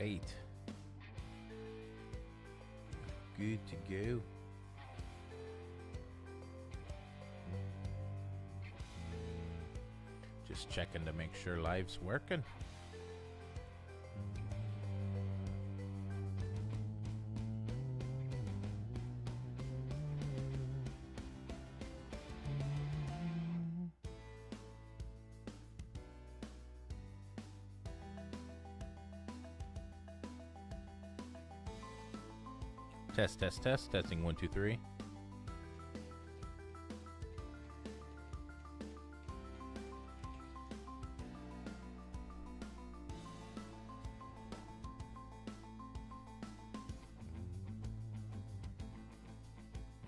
right. Good to go. Just checking to make sure live's working. Test, test, test. Testing 1, 2, 3.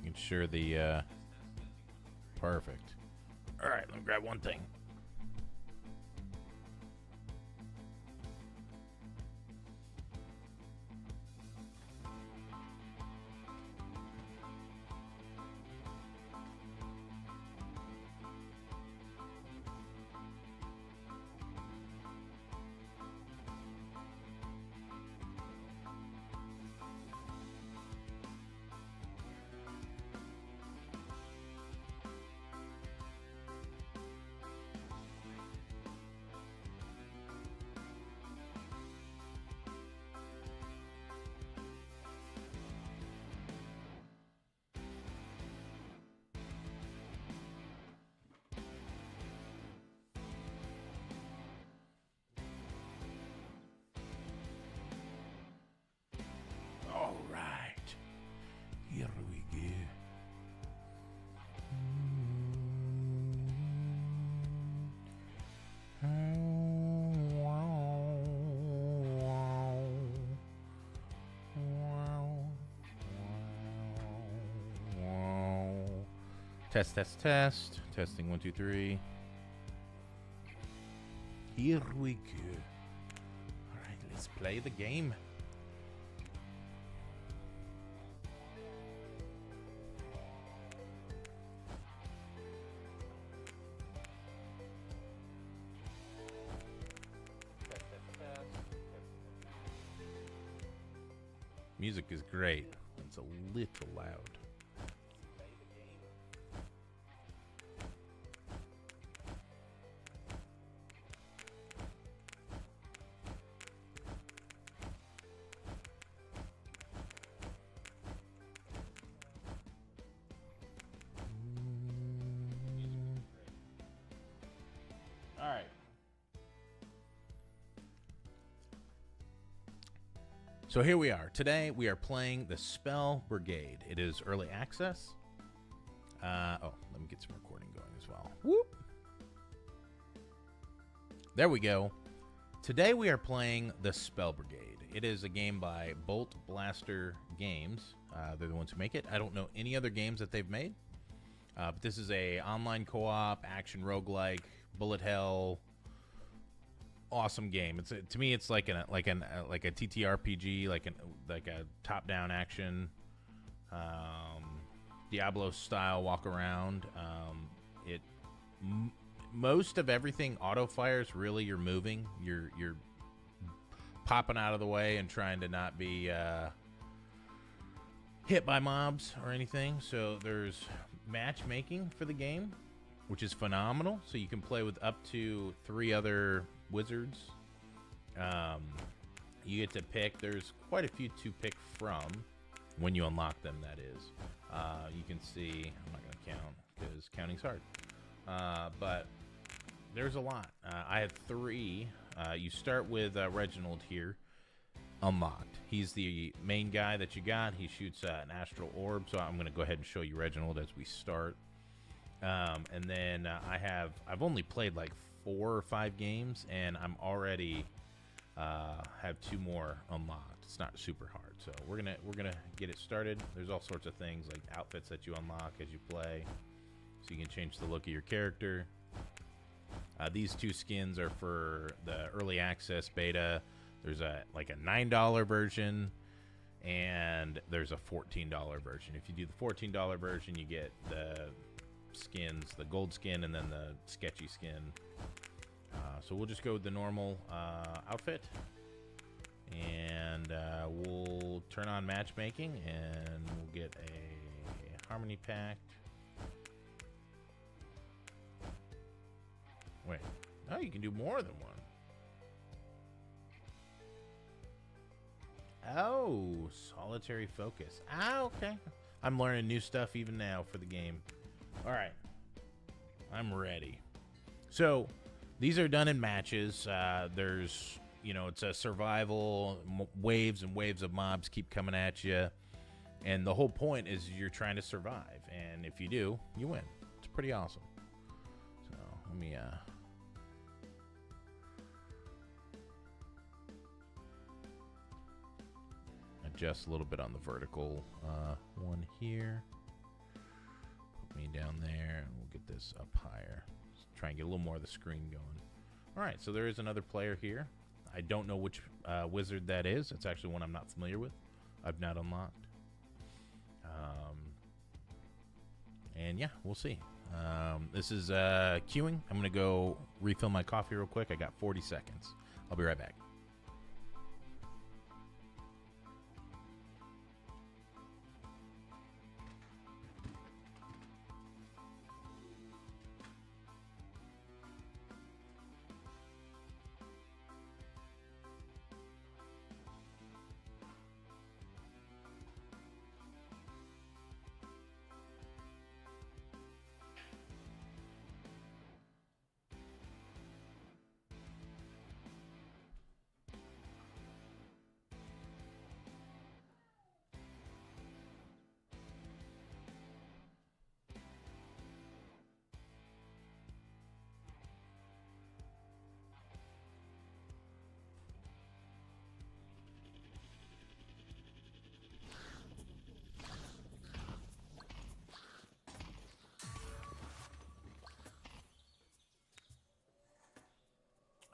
Ensure the perfect. All right, let me grab one thing. All right, here we go. Test, test, test. Testing 1, 2, 3. Here we go. All right, let's play the game. Music is great. It's a little loud. All right. So here we are. Today we are playing the Spell Brigade. It is early access. Let me get some recording going as well. Whoop. There we go. Today we are playing the Spell Brigade. It is a game by Bolt Blaster Games. They're the ones who make it. I don't know any other games that they've made. But this is a online co-op action roguelike bullet hell. Awesome game. It's to me, it's like a TTRPG, like a top-down action, Diablo style walk around. Most of everything auto fires. Really, you're moving. You're popping out of the way and trying to not be hit by mobs or anything. So there's matchmaking for the game, which is phenomenal. So you can play with up to 3 other wizards. You get to pick. There's quite a few to pick from when you unlock them, that is. You can see, I'm not going to count because counting's hard. But there's a lot. I have 3. You start with Reginald here, unlocked. He's the main guy that you got. He shoots an astral orb, so I'm going to go ahead and show you Reginald as we start. And then I've only played like 4 or 5 games, and I'm already have 2 more unlocked. It's not super hard, so we're gonna get it started. There's all sorts of things like outfits that you unlock as you play, so you can change the look of your character. These 2 skins are for the early access beta. There's a $9 version, and there's a $14 version. If you do the $14 version, you get the skins, the gold skin, and then the sketchy skin. So we'll just go with the normal outfit. And we'll turn on matchmaking, and we'll get a harmony pact. Wait. Oh, you can do more than one. Oh, solitary focus. Ah, okay. I'm learning new stuff even now for the game. All right. I'm ready. So, these are done in matches. There's, you know, it's a survival. Waves and waves of mobs keep coming at you. And the whole point is you're trying to survive. And if you do, you win. It's pretty awesome. So, let me... adjust a little bit on the vertical one here. Put me down there, and we'll get this up higher. Just try and get a little more of the screen going. All right, so there is another player here. I don't know which wizard that is. It's actually one I'm not familiar with. I've not unlocked. And yeah, we'll see. This is queuing. I'm gonna go refill my coffee real quick. I got 40 seconds. I'll be right back.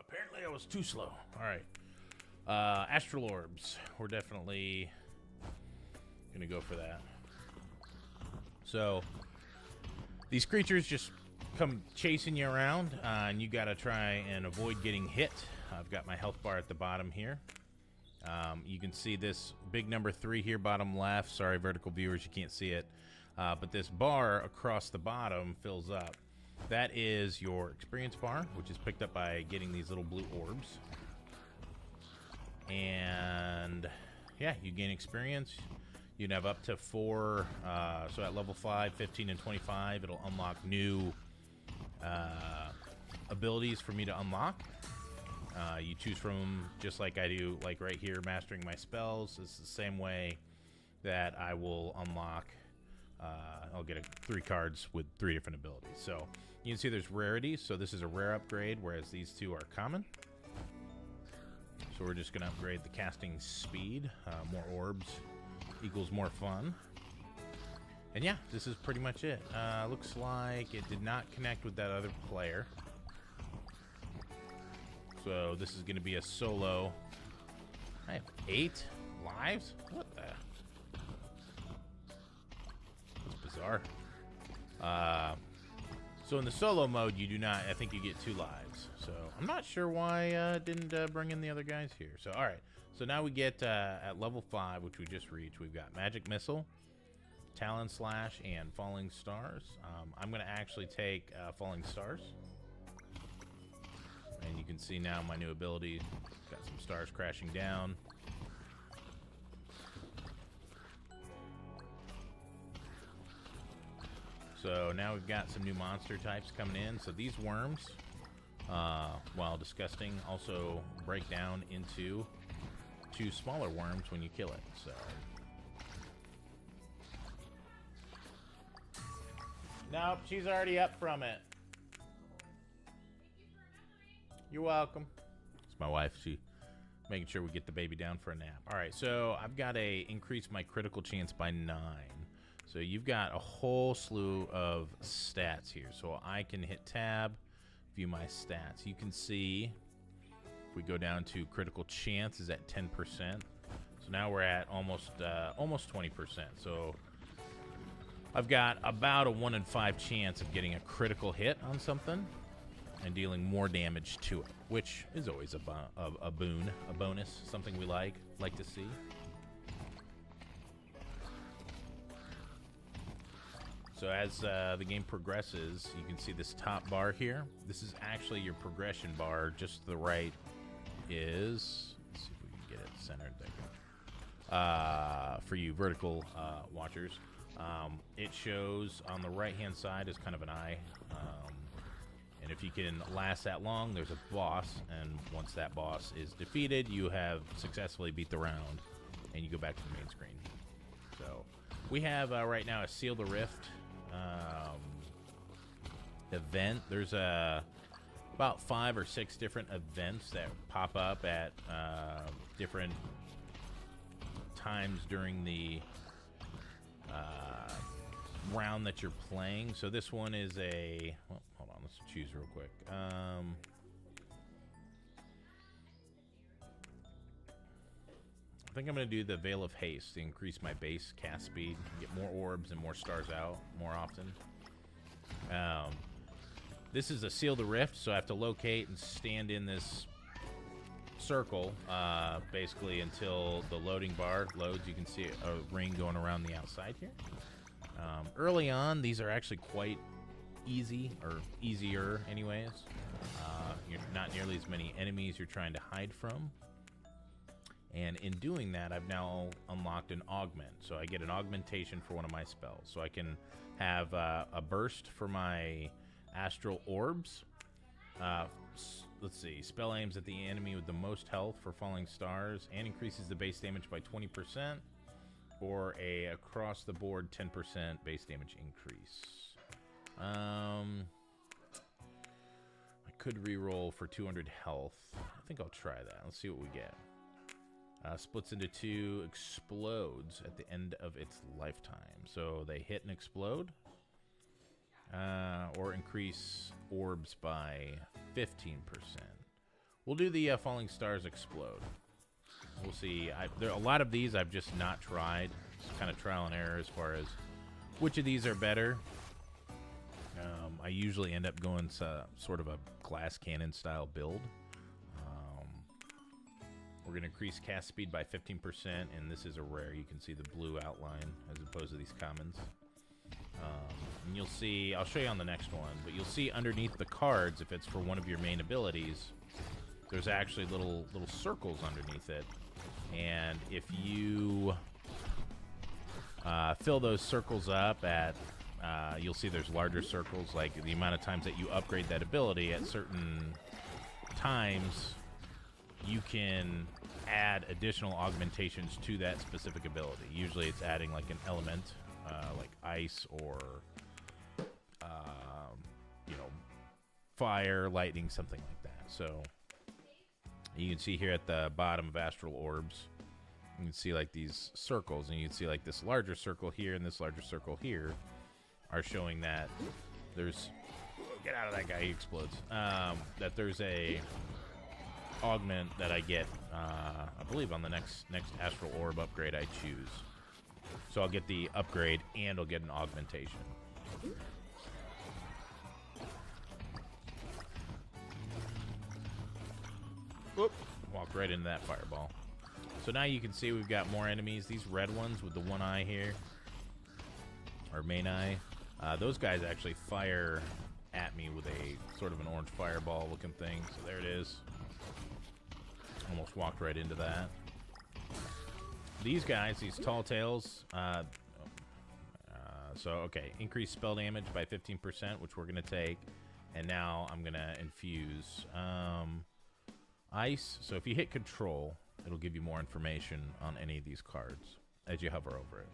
Apparently I was too slow. All right. Astral orbs. We're definitely going to go for that. So, these creatures just come chasing you around, and you got to try and avoid getting hit. I've got my health bar at the bottom here. You can see this big number 3 here, bottom left. Sorry, vertical viewers, you can't see it. But this bar across the bottom fills up. That is your experience bar, which is picked up by getting these little blue orbs. And yeah, you gain experience. You can have up to 4. So at level 5, 15, and 25, it'll unlock new abilities for me to unlock. You choose from, just like I do, like right here, mastering my spells. It's the same way that I will unlock. I'll get 3 cards with 3 different abilities. So you can see there's rarities. So this is a rare upgrade, whereas these 2 are common. So we're just going to upgrade the casting speed. More orbs equals more fun. And yeah, this is pretty much it. Looks like it did not connect with that other player. So this is going to be a solo. I have 8 lives? What the? That's bizarre. So in the solo mode, you do not, I think you get 2 lives. So I'm not sure why it didn't bring in the other guys here. So, all right. So now we get at level 5, which we just reached, we've got Magic Missile, Talon Slash, and Falling Stars. I'm going to actually take Falling Stars. And you can see now my new ability. Got some stars crashing down. So now we've got some new monster types coming in. So these worms, while disgusting, also break down into 2 smaller worms when you kill it. So nope, she's already up from it. You're welcome. It's my wife. She making sure we get the baby down for a nap. All right, so I've got to increase my critical chance by 9. So you've got a whole slew of stats here. So I can hit tab, view my stats. You can see if we go down to critical chance is at 10%. So now we're at almost 20%. So I've got about a 1 in 5 chance of getting a critical hit on something. and dealing more damage to it, which is always a boon, a bonus, something we like to see. So as the game progresses, you can see this top bar here. This is actually your progression bar. Just to the right is, let's see if we can get it centered there. For you vertical watchers, it shows on the right-hand side is kind of an eye. And if you can last that long, there's a boss, and once that boss is defeated, you have successfully beat the round, and you go back to the main screen. So we have right now a Seal the Rift event. There's about 5 or 6 different events that pop up at different times during the round that you're playing. So this one is a, well, hold on, let's choose real quick. I think I'm going to do the Veil of Haste to increase my base cast speed, get more orbs and more stars out more often. This is a Seal the Rift, so I have to locate and stand in this circle basically until the loading bar loads. You can see a ring going around the outside here. Early on, these are actually quite easy, or easier anyways. You're not nearly as many enemies you're trying to hide from. And in doing that, I've now unlocked an augment. So I get an augmentation for one of my spells. So I can have a burst for my astral orbs. Let's see. Spell aims at the enemy with the most health for falling stars and increases the base damage by 20%. Or a across the board 10% base damage increase. I could reroll for 200 health. I think I'll try that. Let's see what we get. Splits into 2, explodes at the end of its lifetime. So they hit and explode. Or increase orbs by 15%. We'll do the falling stars explode. We'll see. There are a lot of these I've just not tried. It's kind of trial and error as far as which of these are better. I usually end up going sort of a glass cannon style build. We're going to increase cast speed by 15%, and this is a rare. You can see the blue outline as opposed to these commons. And you'll see, I'll show you on the next one, but you'll see underneath the cards, if it's for one of your main abilities, there's actually little circles underneath it. And if you fill those circles up at, you'll see there's larger circles, like the amount of times that you upgrade that ability at certain times, you can add additional augmentations to that specific ability. Usually it's adding like an element, like ice or, you know, fire, lightning, something like that. So you can see here at the bottom of Astral Orbs, you can see like these circles, and you can see like this larger circle here and this larger circle here are showing that there's, get out of that guy, he explodes, that there's a augment that I get, I believe on the next Astral Orb upgrade I choose. So I'll get the upgrade and I'll get an augmentation. Whoop, walked right into that fireball. So now you can see we've got more enemies. These red ones with the one eye here, or main eye, those guys actually fire at me with a sort of an orange fireball looking thing. So there it is. Almost walked right into that. These guys, these tall tales, so okay, increase spell damage by 15%, which we're gonna take, and now I'm gonna infuse ice. So if you hit control, it'll give you more information on any of these cards as you hover over it.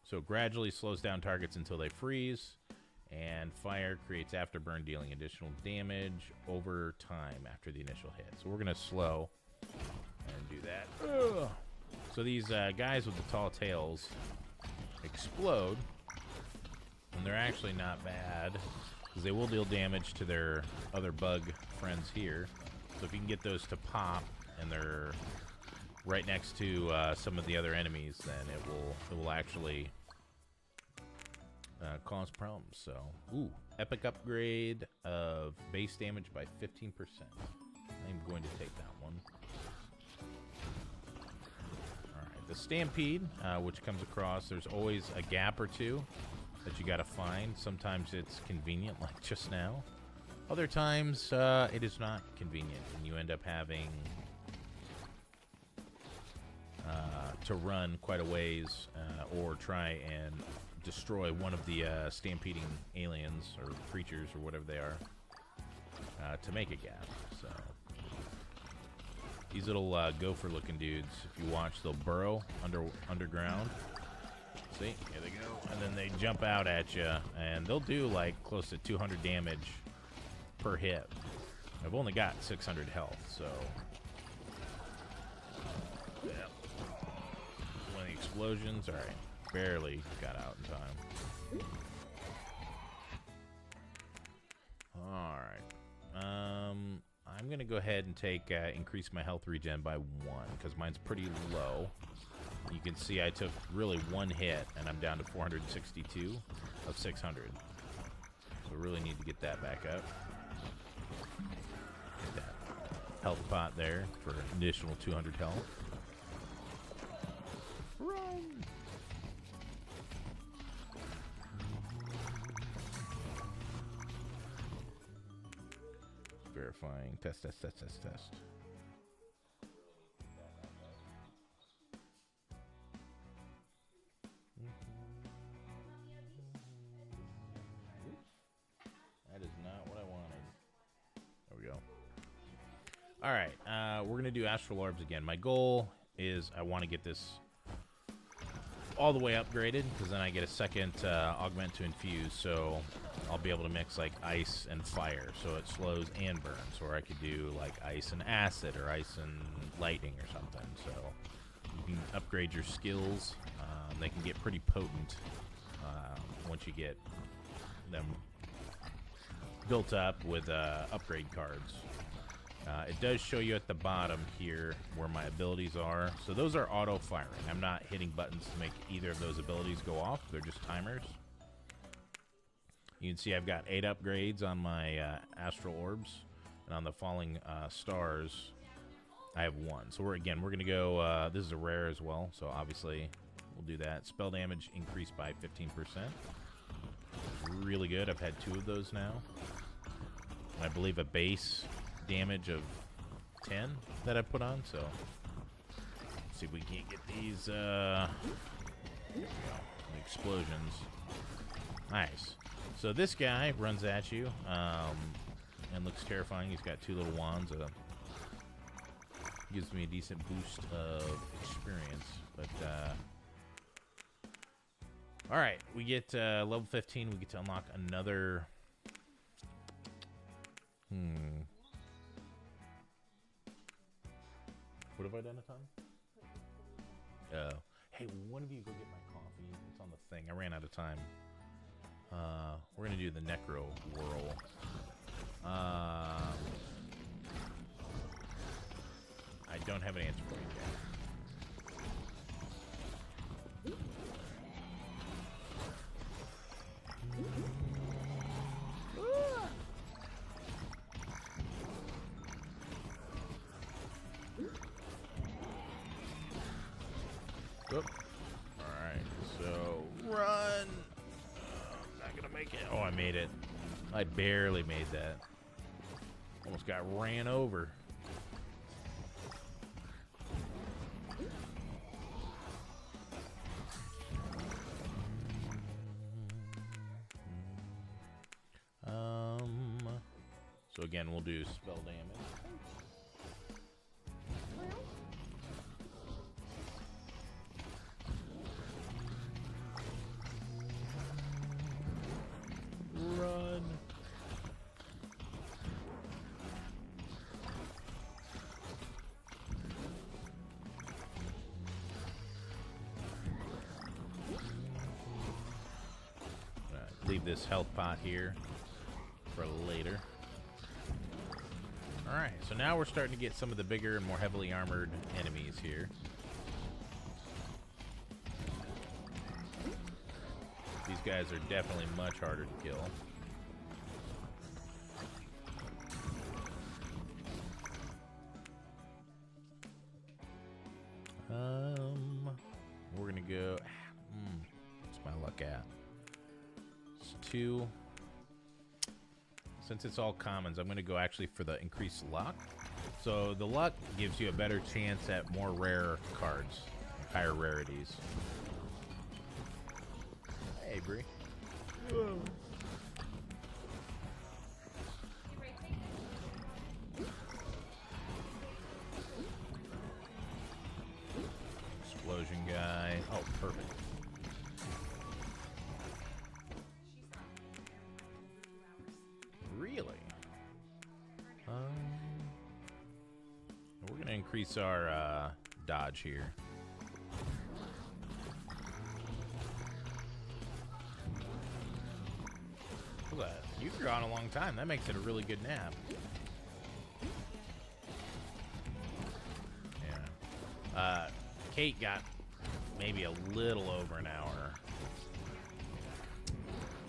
So gradually slows down targets until they freeze, and fire creates afterburn, dealing additional damage over time after the initial hit. So we're gonna slow and do that. Ugh. So these guys with the tall tails explode, and they're actually not bad because they will deal damage to their other bug friends here. So if you can get those to pop and they're right next to some of the other enemies, then it will actually cause problems. So, ooh, epic upgrade of base damage by 15%. I'm going to take that one. Alright, the Stampede, which comes across, there's always a gap or two that you gotta find. Sometimes it's convenient, like just now. Other times, it is not convenient, and you end up having to run quite a ways or try and destroy one of the stampeding aliens or creatures or whatever they are to make a gap. So these little gopher-looking dudes, if you watch, they'll burrow underground. See, here they go, and then they jump out at you, and they'll do like close to 200 damage per hit. I've only got 600 health, so yeah. One of the explosions, all right, barely got out in time. All right, I'm gonna go ahead and take increase my health regen by 1 because mine's pretty low. You can see I took really 1 hit, and I'm down to 462 of 600. So we really need to get that back up. Get that health pot there for an additional 200 health. Run! Verifying. Test. That is not what I wanted. There we go. All right, we're gonna do Astral Orbs again. My goal is I want to get this all the way upgraded because then I get a second augment to infuse, so I'll be able to mix like ice and fire, so it slows and burns. Or I could do like ice and acid or ice and lightning or something. So you can upgrade your skills. They can get pretty potent once you get them built up with upgrade cards. It does show you at the bottom here where my abilities are. So those are auto firing. I'm not hitting buttons to make either of those abilities go off. They're just timers. You can see I've got 8 upgrades on my Astral Orbs, and on the Falling Stars, I have 1. So we're going to go, this is a rare as well, so obviously we'll do that. Spell damage increased by 15%. Really good. I've had 2 of those now. And I believe a base damage of 10 that I put on, so let's see if we can't get these explosions. Nice. So this guy runs at you and looks terrifying. He's got 2 little wands. Gives me a decent boost of experience. But all right, we get level 15. We get to unlock another. What have I done a ton? Hey, one of you go get my coffee. It's on the thing. I ran out of time. We're gonna do the Necro Whirl. I don't have an answer for you yet. Oop. Alright, so run! I'm not gonna make it. Oh, I made it. I barely made that. Almost got ran over. So again, we'll do spell damage. Run. Leave this health pot here for later. Alright, so now we're starting to get some of the bigger and more heavily armored enemies here. These guys are definitely much harder to kill. to, since it's all commons, I'm going to go actually for the increased luck. So the luck gives you a better chance at more rare cards, higher rarities. Hey, Bree. Whoa. Explosion guy. Oh, perfect. Really? We're gonna increase our dodge here. Look at that. You've gone a long time. That makes it a really good nap. Yeah. Kate got maybe a little over an hour.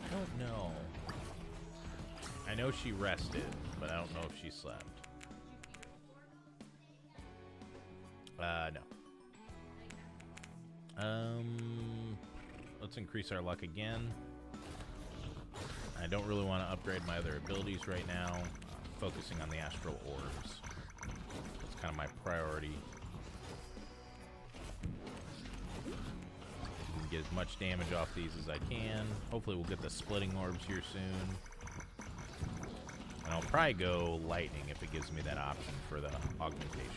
I don't know. I know she rested, but I don't know if she slept. No. Let's increase our luck again. I don't really want to upgrade my other abilities right now. Focusing on the astral orbs. That's kind of my priority. Get as much damage off these as I can. Hopefully we'll get the splitting orbs here soon. And I'll probably go lightning if it gives me that option for the augmentation.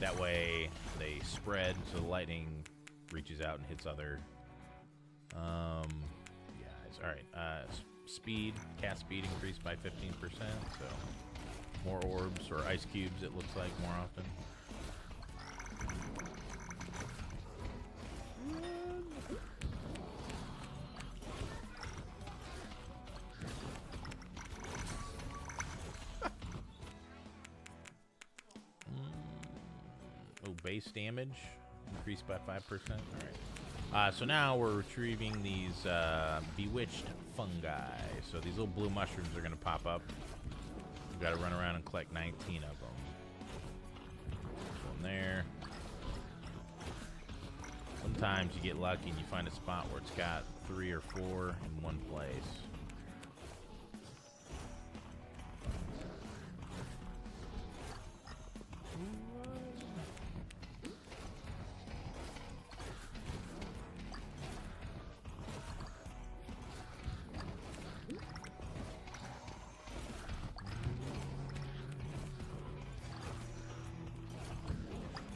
That way they spread so the lightning reaches out and hits other guys. Alright, speed, cast speed increased by 15%, so more orbs or ice cubes it looks like more often. Base damage increased by 5%. Alright. So now we're retrieving these bewitched fungi. So these little blue mushrooms are going to pop up. We've got to run around and collect 19 of them. One there. Sometimes you get lucky and you find a spot where it's got 3 or 4 in one place.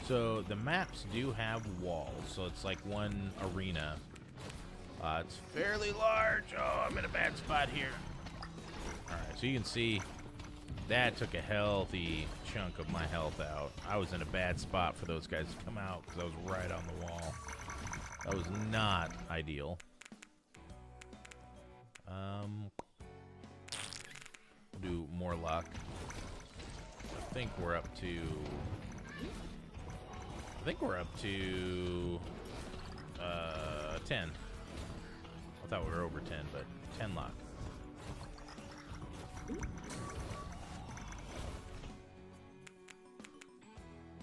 So the maps do have walls, so it's like one arena. It's fairly large. Oh, I'm in a bad spot here. Alright, so you can see that took a healthy chunk of my health out. I was in a bad spot for those guys to come out because I was right on the wall. That was not ideal. We'll do more luck. I think we're up to 10. I thought we were over 10, but 10 luck.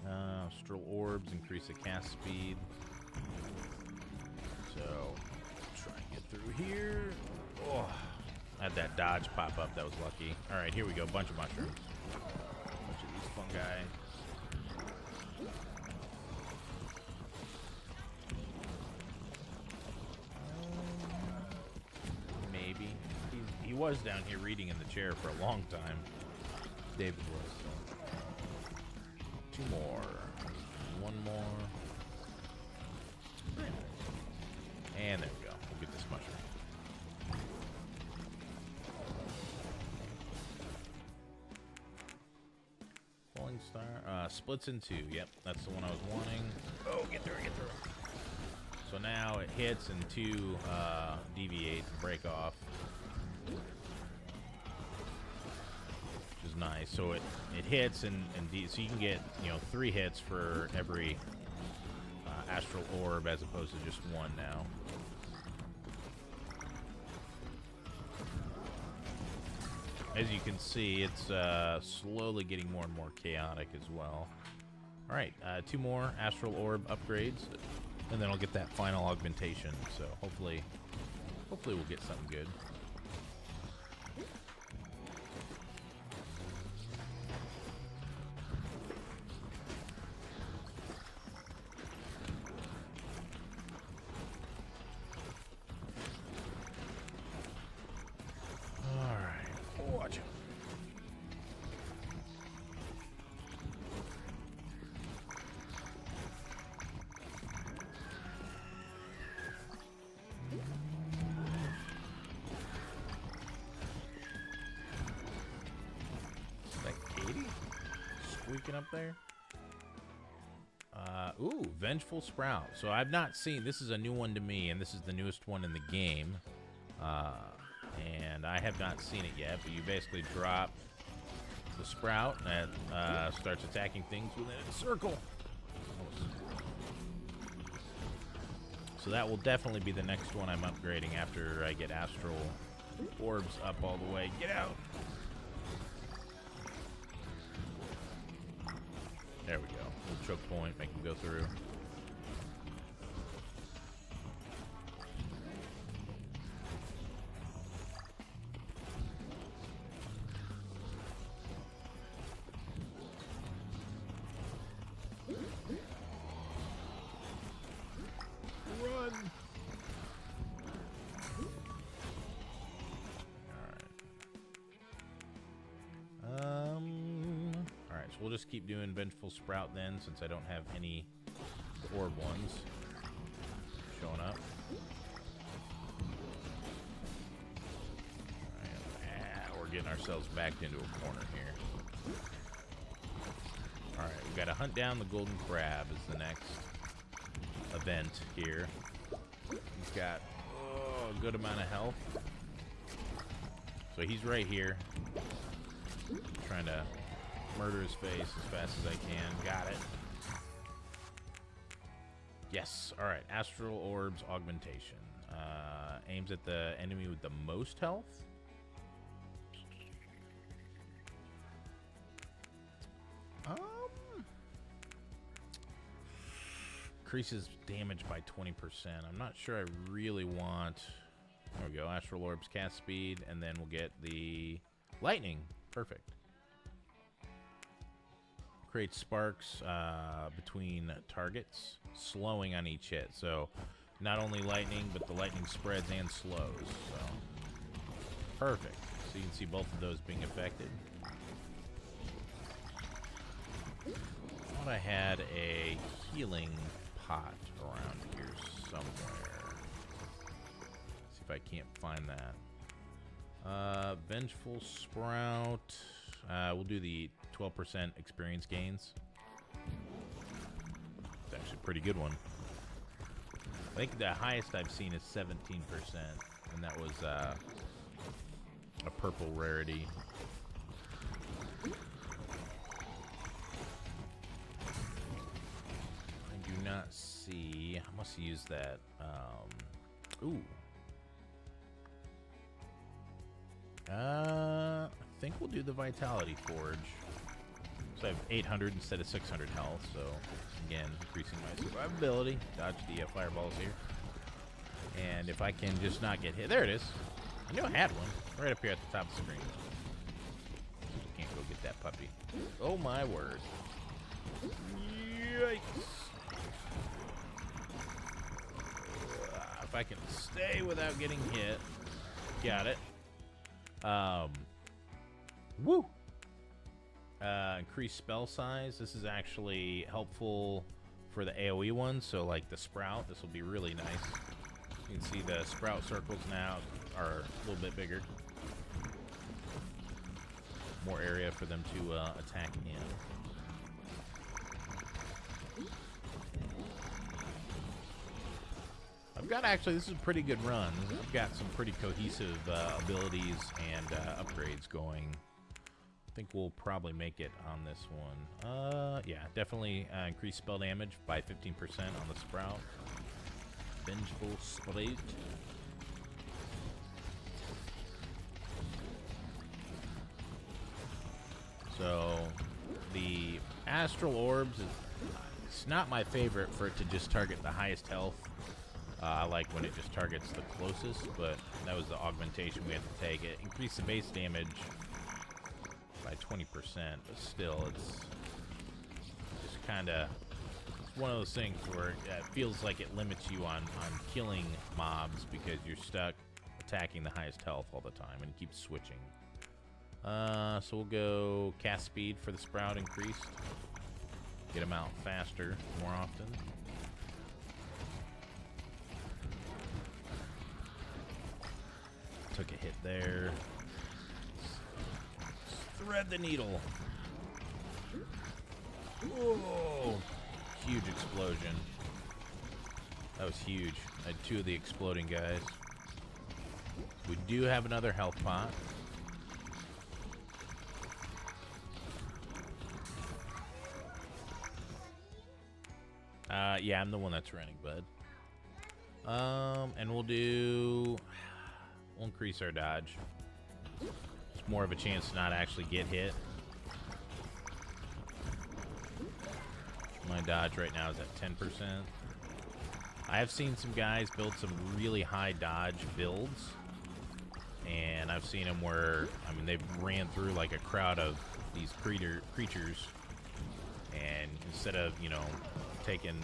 Astral orbs increase the cast speed. So, try and get through here. Oh, I had that dodge pop up. That was lucky. All right, here we go. Bunch of mushrooms. Bunch of these fungi. Maybe. He was down here reading in the chair for a long time. David was. So. 2 more. 1 more. And there we go. We'll get this mushroom. Falling star. Splits in 2. Yep, that's the one I was wanting. Oh, get through, get through. So now it hits and 2 deviate, break off. Which is nice. So it hits and so you can get 3 hits for every astral orb as opposed to just 1 now. As you can see, it's slowly getting more and more chaotic as well. Alright, 2 more astral orb upgrades, and then I'll get that final augmentation. So hopefully Hopefully we'll get something good. Alright, watch it. Squeaking up there. Ooh, Vengeful Sprout. So I've not seen, this is a new one to me, and this is the newest one in the game. And I have not seen it yet, but you basically drop the sprout that starts attacking things within a circle. So that will definitely be the next one I'm upgrading after I get Astral Orbs up all the way. Get out! There we go. Little choke point, make him go through. Run! Alright, so we'll just keep doing Vengeful Sprout then, since I don't have any orb ones showing up. Alright, we're getting ourselves backed into a corner here. Alright, we gotta hunt down the Golden Crab is the next event here. He's got a good amount of health. So he's right here. Trying to murder his face as fast as I can. Got it. Yes. Alright. Astral Orbs Augmentation. Aims at the enemy with the most health. Increases damage by 20%. I'm not sure I really want... There we go. Astral Orbs cast speed, and then we'll get the lightning. Perfect. Creates sparks between targets, slowing on each hit. So not only lightning, but the lightning spreads and slows. So perfect. So you can see both of those being affected. I thought I had a healing pot around here somewhere. See if I can't find that. Vengeful Sprout. We'll do the 12% experience gains. It's actually a pretty good one. I think the highest I've seen is 17%, and that was a purple rarity. I do not see. I must use that. Ooh. I think we'll do the Vitality Forge. So I have 800 instead of 600 health, so again, increasing my survivability. Dodge the fireballs here. And if I can just not get hit. There it is. I knew I had one. Right up here at the top of the screen. Can't go get that puppy. Oh my word. Yikes. If I can stay without getting hit. Got it. Woo! Increase spell size. This is actually helpful for the AoE ones, so like the Sprout, this will be really nice. You can see the Sprout circles now are a little bit bigger. More area for them to attack in. I've got actually, this is a pretty good run. I've got some pretty cohesive abilities and upgrades going. I think we'll probably make it on this one. Yeah, definitely increase spell damage by 15% on the Sprout. Vengeful Sprout. So the Astral Orbs is it's not my favorite for it to just target the highest health I like when it just targets the closest, but that was the augmentation we had to take. It increased the base damage by 20%, but still, it's just kind of one of those things where it feels like it limits you on killing mobs because you're stuck attacking the highest health all the time and keep switching. So we'll go cast speed for the sprout increased. Get them out faster more often. Took a hit there. Thread the needle. Whoa! Huge explosion. That was huge. I had 2 of the exploding guys. We do have another health pot. Yeah, I'm the one that's running, bud. And we'll increase our dodge. It's more of a chance to not actually get hit. My dodge right now is at 10%. I have seen some guys build some really high dodge builds, and I've seen them where, I mean, they've ran through like a crowd of these creatures, and instead of, you know, taking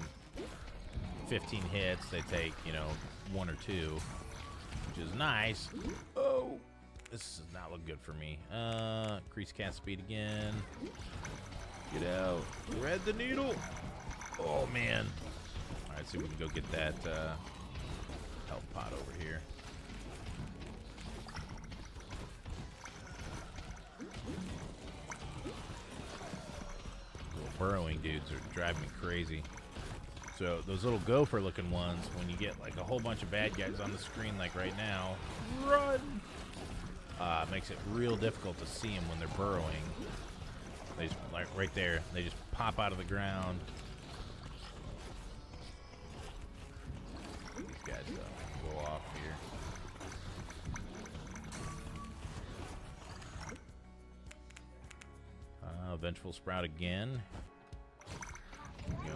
15 hits, they take, you know, 1 or 2, which is nice. Oh, this does not look good for me. Increase cast speed again. Get out. Thread the needle. Oh, man. All right, so we can go get that health pot over here. Little burrowing dudes are driving me crazy. So those little gopher looking ones, when you get like a whole bunch of bad guys on the screen like right now, run! Makes it real difficult to see them when they're burrowing. They just, like right there, they just pop out of the ground. These guys though, go off here. Vengeful Sprout again. Keep going.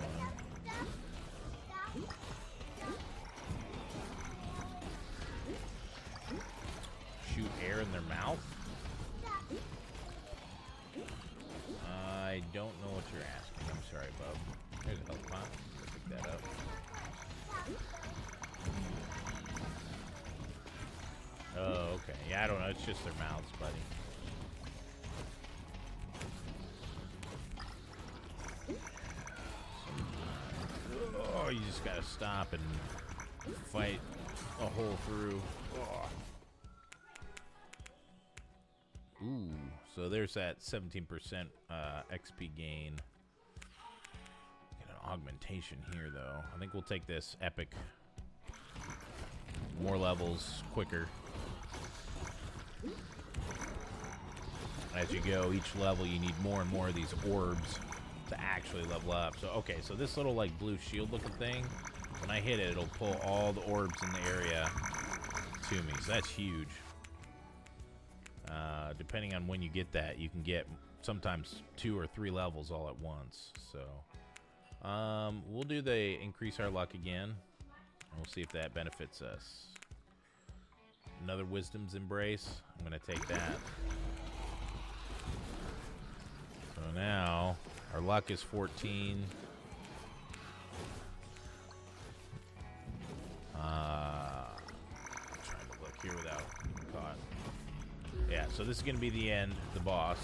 Shoot air in their mouth? I don't know what you're asking. I'm sorry, bub. There's a health pot. Pick that up. Oh, okay. Yeah, I don't know. It's just their mouths, buddy. Oh, you just gotta stop and fight a hole through. Oh. Ooh, so there's that 17% XP gain. Get an augmentation here, though. I think we'll take this epic. More levels, quicker. As you go, each level, you need more and more of these orbs to actually level up. So, okay, so this little, like, blue shield-looking thing, when I hit it, it'll pull all the orbs in the area to me. So that's huge. Depending on when you get that, you can get sometimes 2 or 3 levels all at once. So, we'll do the increase our luck again, and we'll see if that benefits us. Another Wisdom's Embrace. I'm going to take that. So now, our luck is 14. Trying to look here without being caught. Yeah, so this is going to be the end, the boss.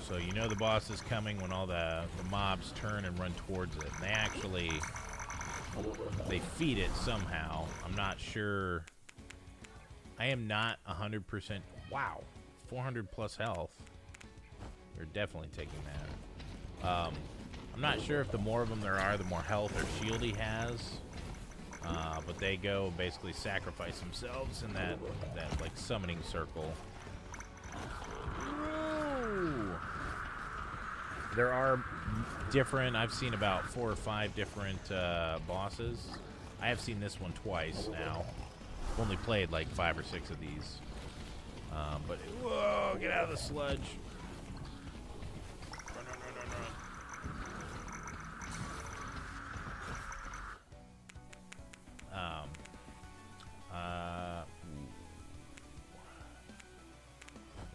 So you know the boss is coming when all the mobs turn and run towards it. And they actually, they feed it somehow. I'm not sure. I am not 100%. Wow, 400 plus health. You're definitely taking that. I'm not sure if the more of them there are, the more health or shield he has. But they go basically sacrifice themselves in that like summoning circle. Ooh. There are different. I've seen about 4 or 5 different bosses. I have seen this one twice now. I've only played like 5 or 6 of these. But whoa! Get out of the sludge. Run, run, run, run, run.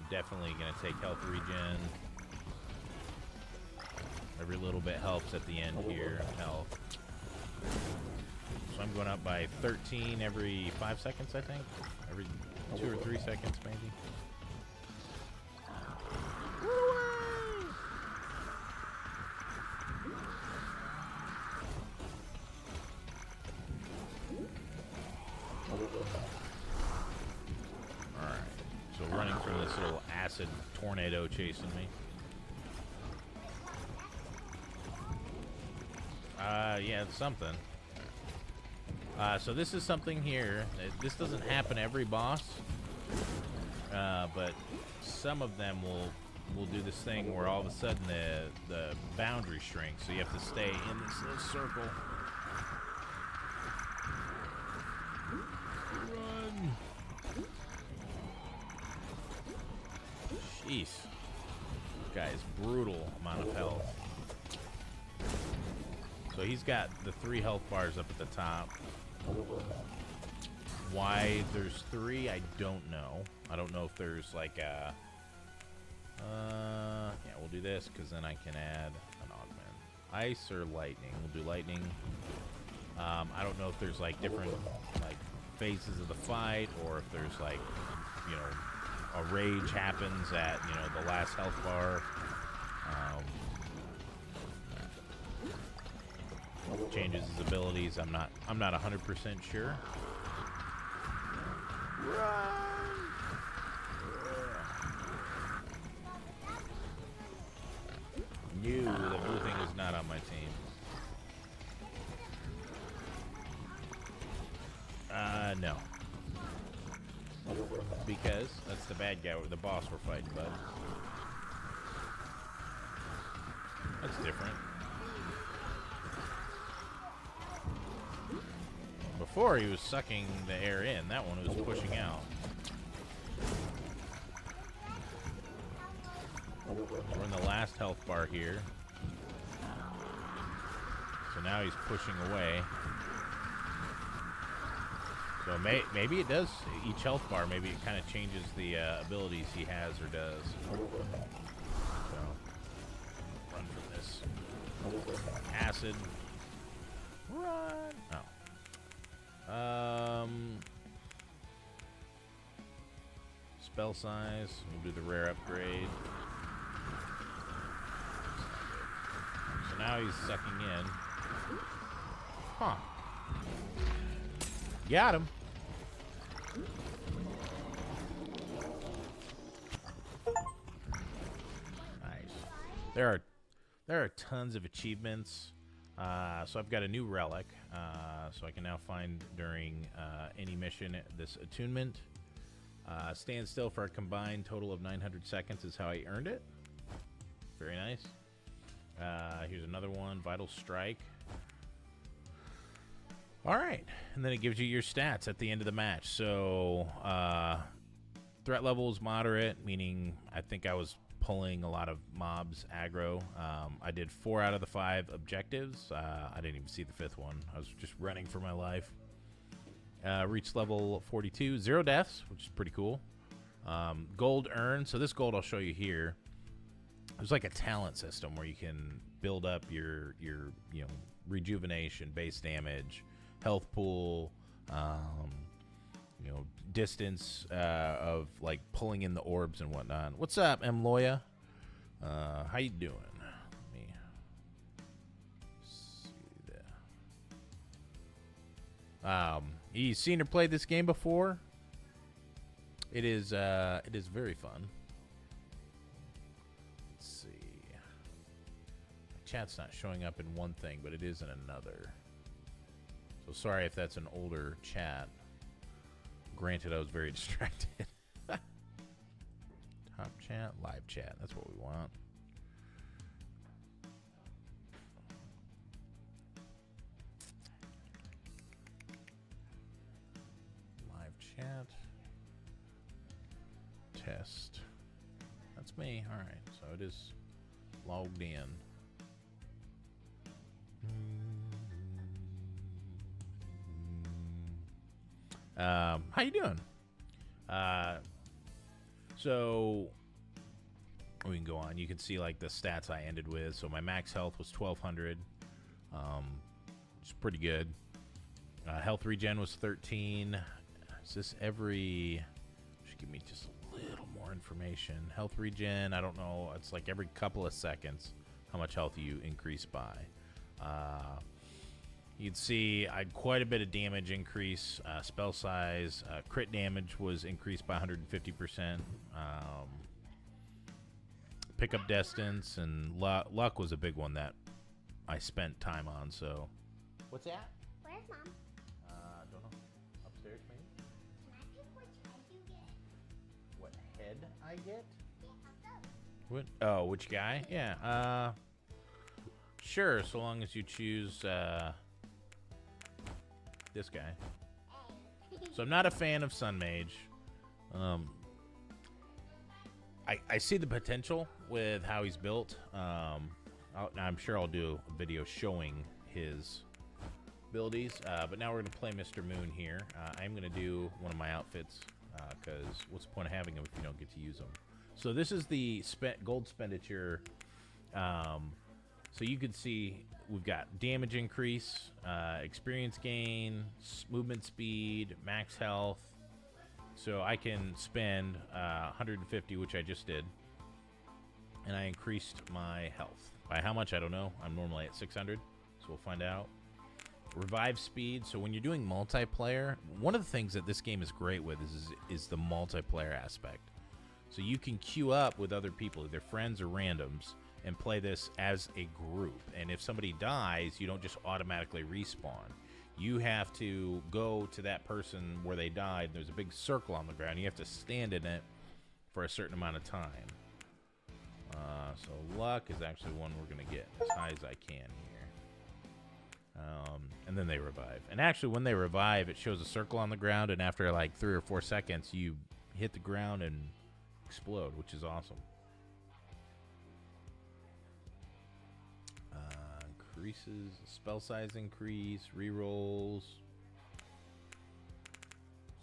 definitely going to take health regen. Every little bit helps at the end here. Health. So I'm going up by 13 every 5 seconds, I think. Every 2 or 3 seconds, maybe. Alright. So running from this little acid tornado chasing me. Yeah, it's something. So this is something here. This doesn't happen every boss, but some of them will do this thing where all of a sudden the boundary shrinks, so you have to stay in this little circle. Run! Jeez, this guy is brutal amount of health. So he's got the 3 health bars up at the top. Why there's 3, I don't know. I don't know if there's like a... yeah, we'll do this because then I can add an augment. Ice or lightning? We'll do lightning. I don't know if there's like different like phases of the fight, or if there's like, you know, a rage happens at, you know, the last health bar. Changes his abilities. I'm not 100% sure. The blue thing is not on my team. No. Because that's the bad guy, the boss we're fighting, bud. That's different. Before he was sucking the air in, that one was pushing out. We're in the last health bar here. So now he's pushing away. So maybe it does, each health bar, maybe it kind of changes the abilities he has or does. So, run from this. Acid. Run! Oh. Spell size. We'll do the rare upgrade. So now he's sucking in. Huh. Got him. Nice. There are tons of achievements. So I've got a new relic, so I can now find during any mission this attunement. Stand still for a combined total of 900 seconds is how I earned it. Very nice. Here's another one, Vital Strike. All right, and then it gives you your stats at the end of the match. So threat level is moderate, meaning I think I was pulling a lot of mobs aggro. I did 4 out of the 5 objectives. I didn't even see the 5th one. I was just running for my life. Reached level 42, 0 deaths, which is pretty cool. Gold earned. So this gold I'll show you here. There's like a talent system where you can build up your you know, rejuvenation, base damage, health pool, you know, distance of like pulling in the orbs and whatnot. What's up, M. Loya? How you doing? Let me see that. You seen or played this game before? It is very fun. Let's see. My chat's not showing up in one thing, but it is in another. So sorry if that's an older chat. Granted, I was very distracted. Top chat, live chat. That's what we want. Live chat. Test. That's me. All right. So it is logged in. How you doing? So we can go on. You can see like the stats I ended with. So my max health was 1200. It's pretty good. Health regen was 13. Is this every... Should give me just a little more information. Health regen, I don't know. It's like every couple of seconds how much health you increase by. You'd see I had quite a bit of damage increase. Spell size, crit damage was increased by 150%. Pickup distance and luck was a big one that I spent time on. So, what's that? Where's Mom? Don't know. Upstairs, maybe. Can I pick which head you get? What head I get? Yeah, how so? What? Oh, which guy? Yeah. Sure. So long as you choose this guy. So I'm not a fan of Sun Mage. I see the potential with how he's built. I'm sure I'll do a video showing his abilities. But now we're going to play Mr. Moon here. I'm going to do one of my outfits because what's the point of having them if you don't get to use them? So this is the gold expenditure. So you can see we've got damage increase, experience gain, movement speed, max health. So I can spend 150, which I just did, and I increased my health. By how much, I don't know. I'm normally at 600, so we'll find out. Revive speed. So when you're doing multiplayer, one of the things that this game is great with is the multiplayer aspect. So you can queue up with other people, either friends or randoms, and play this as a group. And if somebody dies, you don't just automatically respawn. You have to go to that person where they died. There's a big circle on the ground. You have to stand in it for a certain amount of time. So luck is actually one we're going to get as high as I can here. And then they revive. And actually, when they revive, it shows a circle on the ground. And after like 3 or 4 seconds, you hit the ground and explode, which is awesome. Increases, spell size increase, rerolls.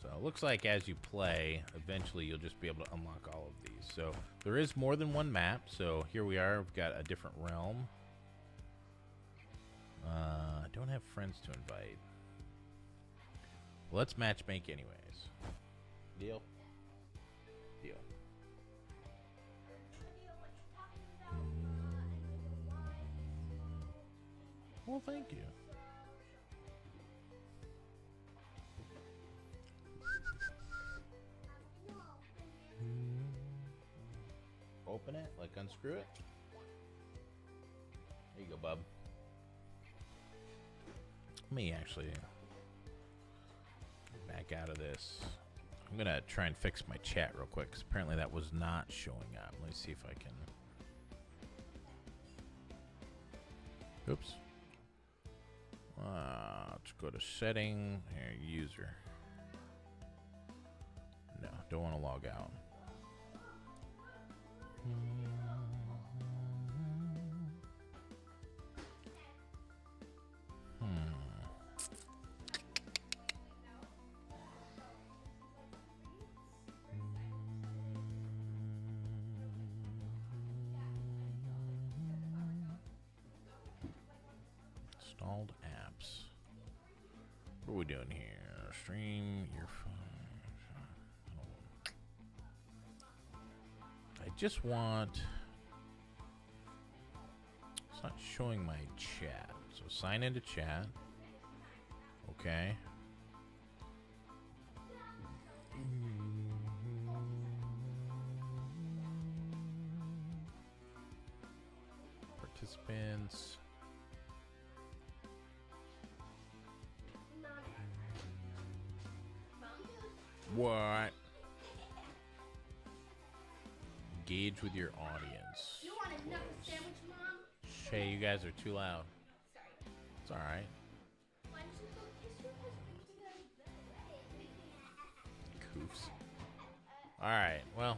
So it looks like as you play, eventually you'll just be able to unlock all of these. So there is more than one map. So here we are. We've got a different realm. I don't have friends to invite. Well, let's matchmake anyways. Deal? Deal. Well, thank you. Open it, like unscrew it. There you go, bub. Let me actually back out of this. I'm gonna try and fix my chat real quick because apparently that was not showing up. Let me see if I can. Oops. Let's go to setting. Here, user. No, don't want to log out. Installed apps. What are we doing here? Stream your phone. I just want. It's not showing my chat. So sign into chat. Okay. Participants. What? Engage with your audience. You want a knuckle sandwich, Mom? Hey, you guys are too loud. Sorry. It's alright. Why don't you go kiss your husband? Coofs. Alright, well.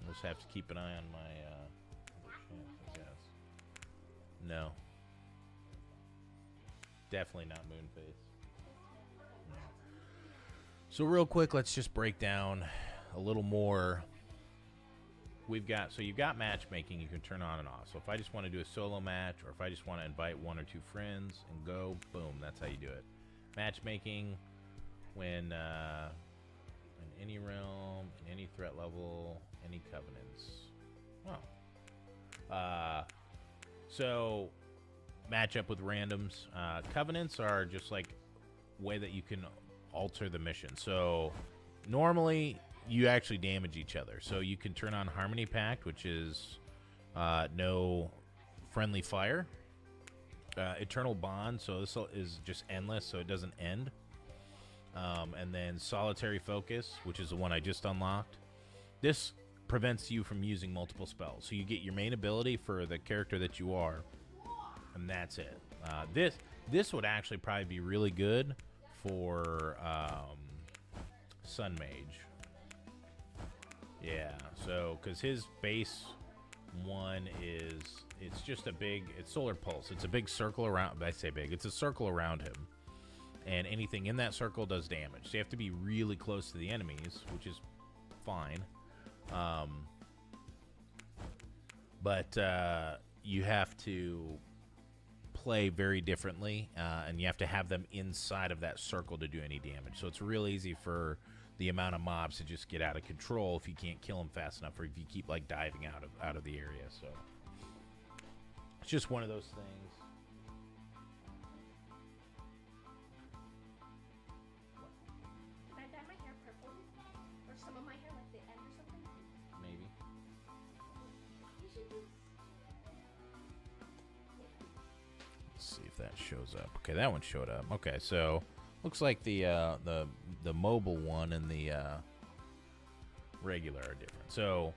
I'll just have to keep an eye on my chance, I guess. No. Definitely not Moonface. No. So real quick, let's just break down a little more. We've got, so you've got matchmaking you can turn on and off. So if I just want to do a solo match, or if I just want to invite 1 or 2 friends and go, boom, that's how you do it. Matchmaking when in any realm, in any threat level, any covenants. Oh. So match up with randoms. Covenants are just like way that you can alter the mission. So normally you actually damage each other. So you can turn on Harmony Pact, which is no friendly fire. Eternal Bond, so this is just endless, so it doesn't end. And then Solitary Focus, which is the one I just unlocked. This prevents you from using multiple spells. So you get your main ability for the character that you are, and that's it. This would actually probably be really good for Sun Mage. Yeah, so because his base one is, it's just a big, it's Solar Pulse. It's a big circle around, I say big, it's a circle around him. And anything in that circle does damage. So you have to be really close to the enemies, which is fine. But you have to play very differently, and you have to have them inside of that circle to do any damage. So it's real easy for the amount of mobs to just get out of control if you can't kill them fast enough, or if you keep like diving out of the area. So it's just one of those things. Can I dye my hair purple? Or some of my hair like the end or something? Maybe. You should do. Let's see if that shows up. Okay, that one showed up. Okay, so looks like the mobile one and the regular are different. So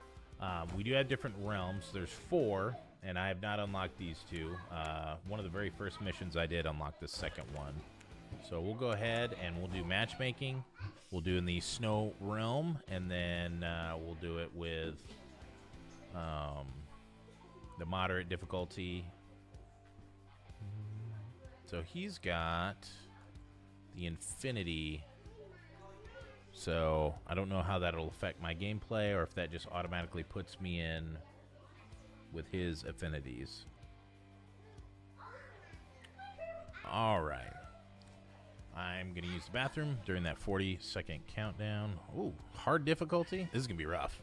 we do have different realms. There's 4, and I have not unlocked these 2. One of the very first missions I did unlock the second one. So we'll go ahead and we'll do matchmaking. We'll do in the snow realm, and then we'll do it with the moderate difficulty. So he's got the infinity. So I don't know how that'll affect my gameplay, or if that just automatically puts me in with his affinities. All right. I'm going to use the bathroom during that 40-second countdown. Ooh, hard difficulty? This is going to be rough.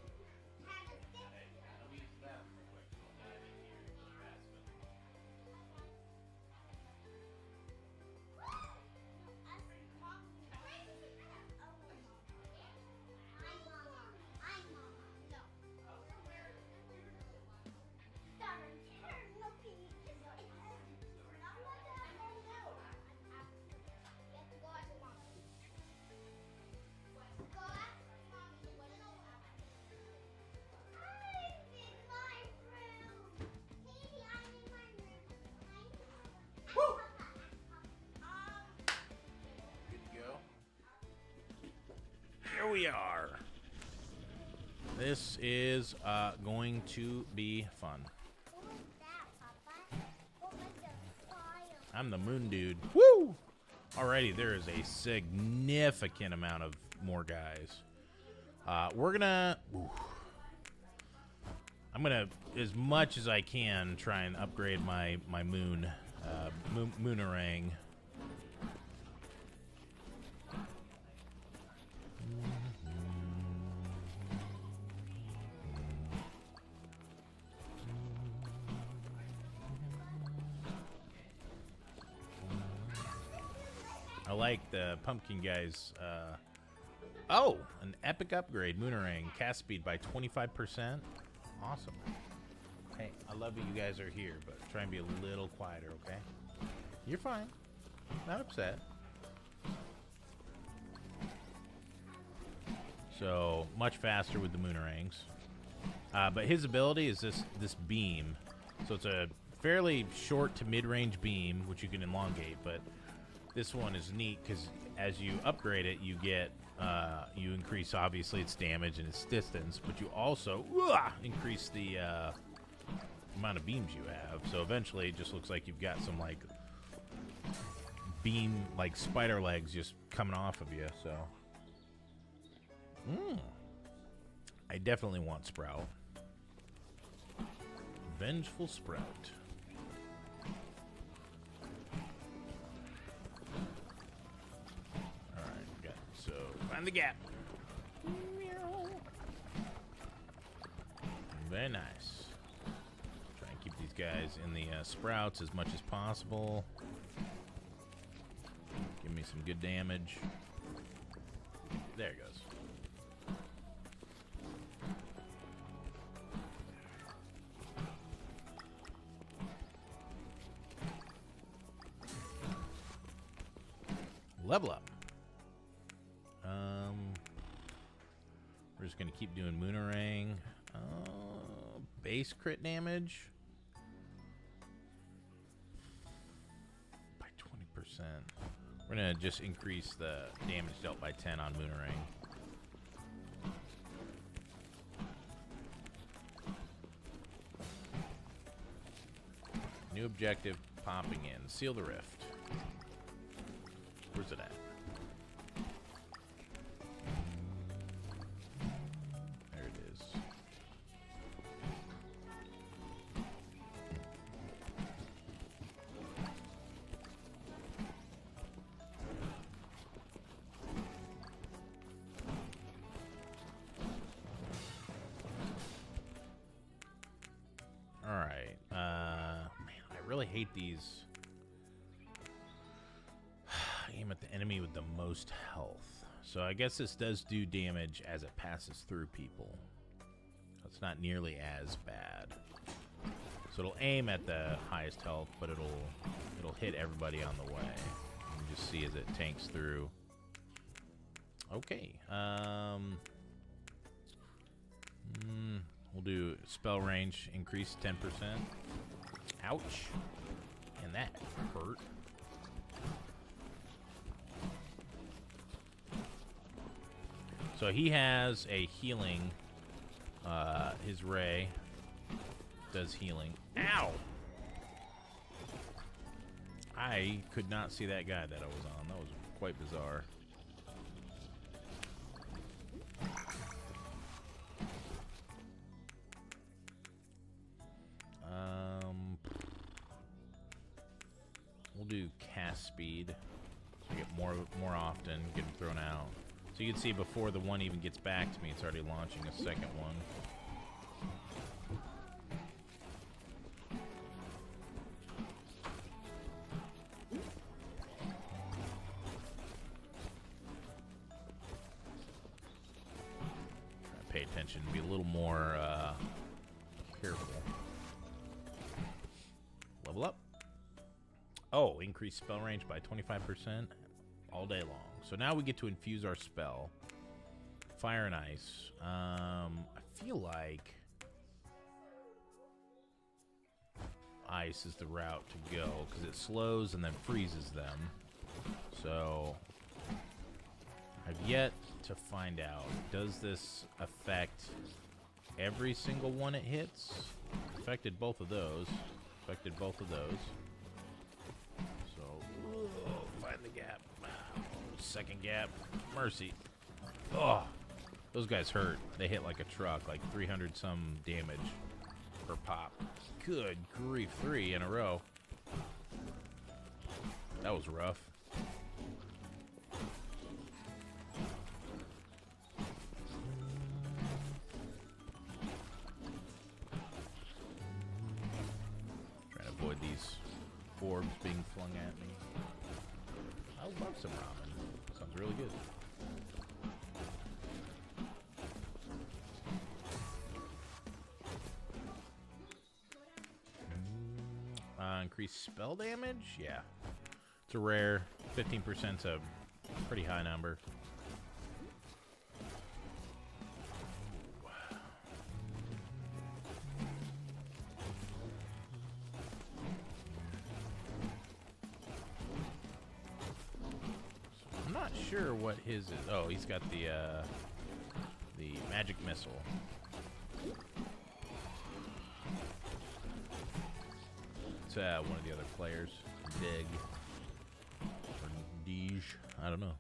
Here we are. This is going to be fun. I'm the moon dude. Woo! Alrighty, there is a significant amount of more guys. We're gonna... I'm gonna, as much as I can, try and upgrade my moon, moonerang. I like the pumpkin guys. Oh, an epic upgrade, Moonerang. Cast speed by 25%. Awesome. Hey, I love that you guys are here, but try and be a little quieter, okay? You're fine. Not upset. So, much faster with the Moonerangs. But his ability is this beam. So it's a fairly short to mid-range beam, which you can elongate, but this one is neat because as you upgrade it, you get, you increase, obviously, its damage and its distance, but you also increase the amount of beams you have. So eventually it just looks like you've got some, like, beam, like, spider legs just coming off of you, so. definitely want Sprout. Vengeful Sprout. Alright, got so find the gap. Very nice. Try and keep these guys in the sprouts as much as possible. Give me some good damage. There it goes. Level up. We're just gonna keep doing Moonerang. Base crit damage by 20%. We're gonna just increase the damage dealt by 10 on Moonerang. New objective popping in. Seal the rift. Where's it at? There it is. All right. Man, I really hate these. Aim at the enemy with the most health. So I guess this does do damage as it passes through people. It's not nearly as bad. So it'll aim at the highest health, but it'll hit everybody on the way. You can just see as it tanks through. Okay. We'll do spell range increase 10%. Ouch. And that hurt. So he has a healing. His ray does healing. Ow! I could not see that guy that I was on. That was quite bizarre. We'll do cast speed. So I get more often, get him thrown out. So you can see before the one even gets back to me, it's already launching a second one. Try to pay attention, be a little more careful. Level up. Oh, increase spell range by 25% all day long. So now we get to infuse our spell. Fire and ice. I feel like ice is the route to go because it slows and then freezes them. So I've yet to find out. Does this affect every single one it hits? Affected both of those. Affected both of those. So find the gap. Second gap. Mercy. Oh, those guys hurt. They hit like a truck, like 300 some damage per pop. Good grief, 3 in a row. That was rough. Trying to avoid these orbs being flung at me. I love some ramen. Sounds really good. Increased spell damage? Yeah. It's a rare. 15%'s a pretty high number. I'm not sure what his is. Oh, he's got the magic missile. It's one of the other players. Dig. Or Dij. I don't know.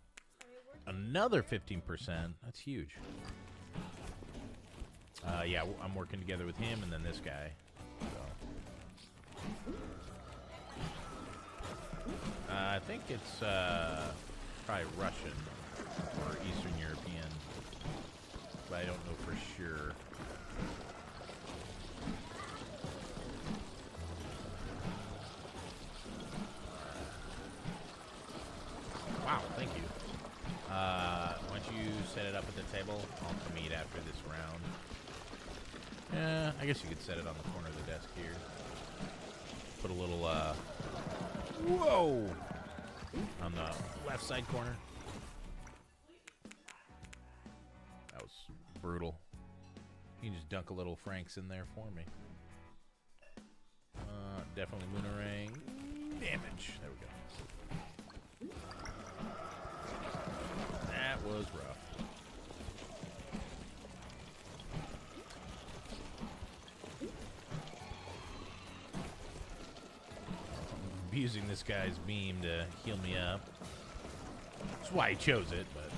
Another 15%. That's huge. Yeah, I'm working together with him and then this guy. So. I think it's probably Russian or Eastern European, but I don't know for sure. Wow, thank you. Once you set it up at the table, I'll come eat after this round. Yeah, I guess you could set it on the corner of the desk here. Put a little, whoa! On the left side corner. That was brutal. You can just dunk a little Franks in there for me. Definitely Moonerang. Damage. There we go. That was rough. Abusing this guy's beam to heal me up. That's why he chose it, but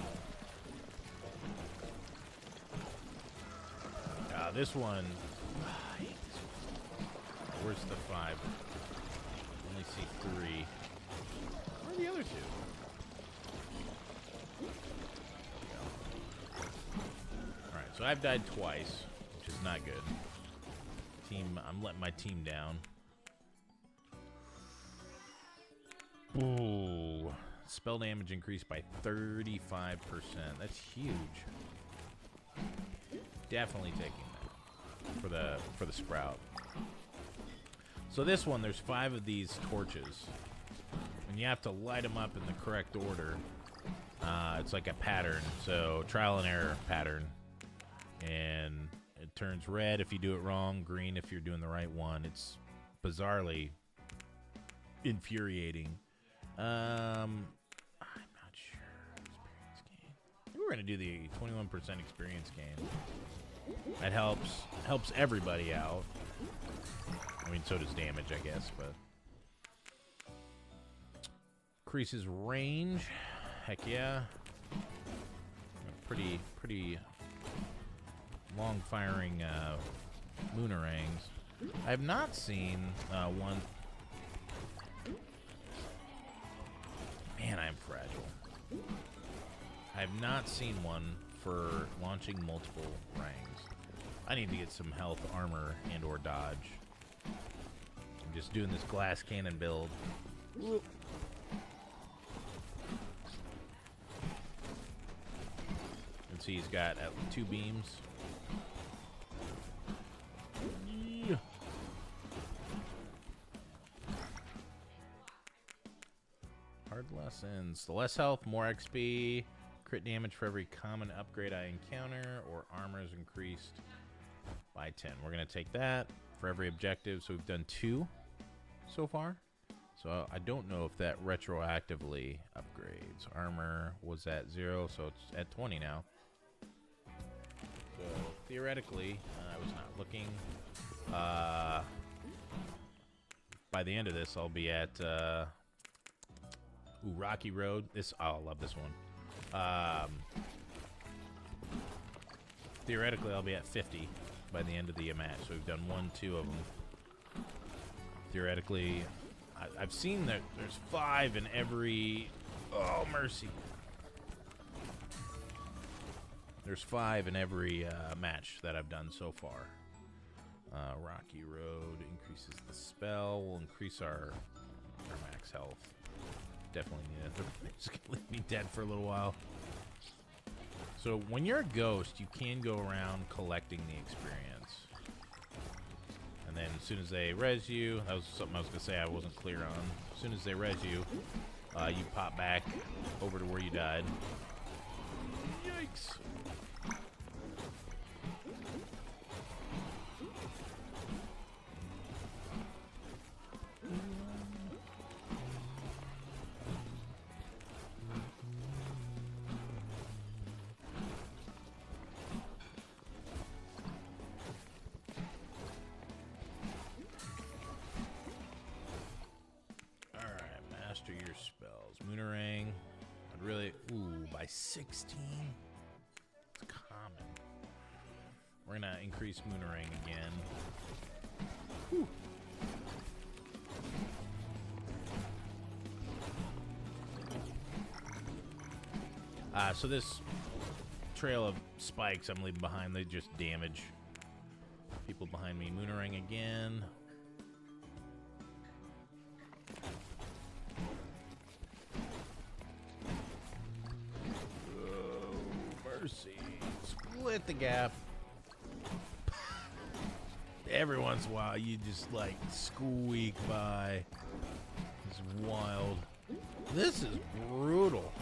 this one. Where's the 5? Only see 3. Where are the other 2? All right, so I've died twice, which is not good. I'm letting my team down. Ooh, spell damage increased by 35%. That's huge. Definitely taking that for the sprout. So this one, there's 5 of these torches, and you have to light them up in the correct order. It's like a pattern, so trial and error pattern, and it turns red if you do it wrong, green if you're doing the right one. It's bizarrely infuriating. I'm not sure. Experience gain. I think we're gonna do the 21% experience gain. That helps everybody out. I mean, so does damage, I guess, but increases range. Heck yeah. Pretty long firing Moonerangs. I have not seen one. Man, I am fragile. I have not seen one for launching multiple rangs. I need to get some health, armor, and or dodge. I'm just doing this glass cannon build. Whoop. You can see he's got 2 beams. Yeah. Hard lessons. The less health, more XP. Crit damage for every common upgrade I encounter, or armor is increased by 10. We're going to take that for every objective. So we've done 2 so far. So I don't know if that retroactively upgrades. Armor was at 0, so it's at 20 now. So theoretically, I was not looking. By the end of this, I'll be at Rocky Road. I love this one. Theoretically, I'll be at 50 by the end of the match. So we've done 1, 2 of them. Theoretically, I've seen that there's 5 in every. Oh, mercy. There's 5 in every match that I've done so far. Rocky Road increases the spell. Will increase our max health. Definitely need it. They're just gonna leave me dead for a little while. So when you're a ghost, you can go around collecting the experience. And then as soon as they res you, that was something I was gonna say I wasn't clear on. As soon as they res you, you pop back over to where you died. Yikes. Your spells. Moonerang. I'd really. Ooh, by 16? It's common. we're gonna increase Moonerang again. Whew. So this trail of spikes I'm leaving behind, they just damage people behind me. Moonerang again. Oh, mercy. Split the gap. Every once in a while, you just like squeak by. It's wild. This is brutal.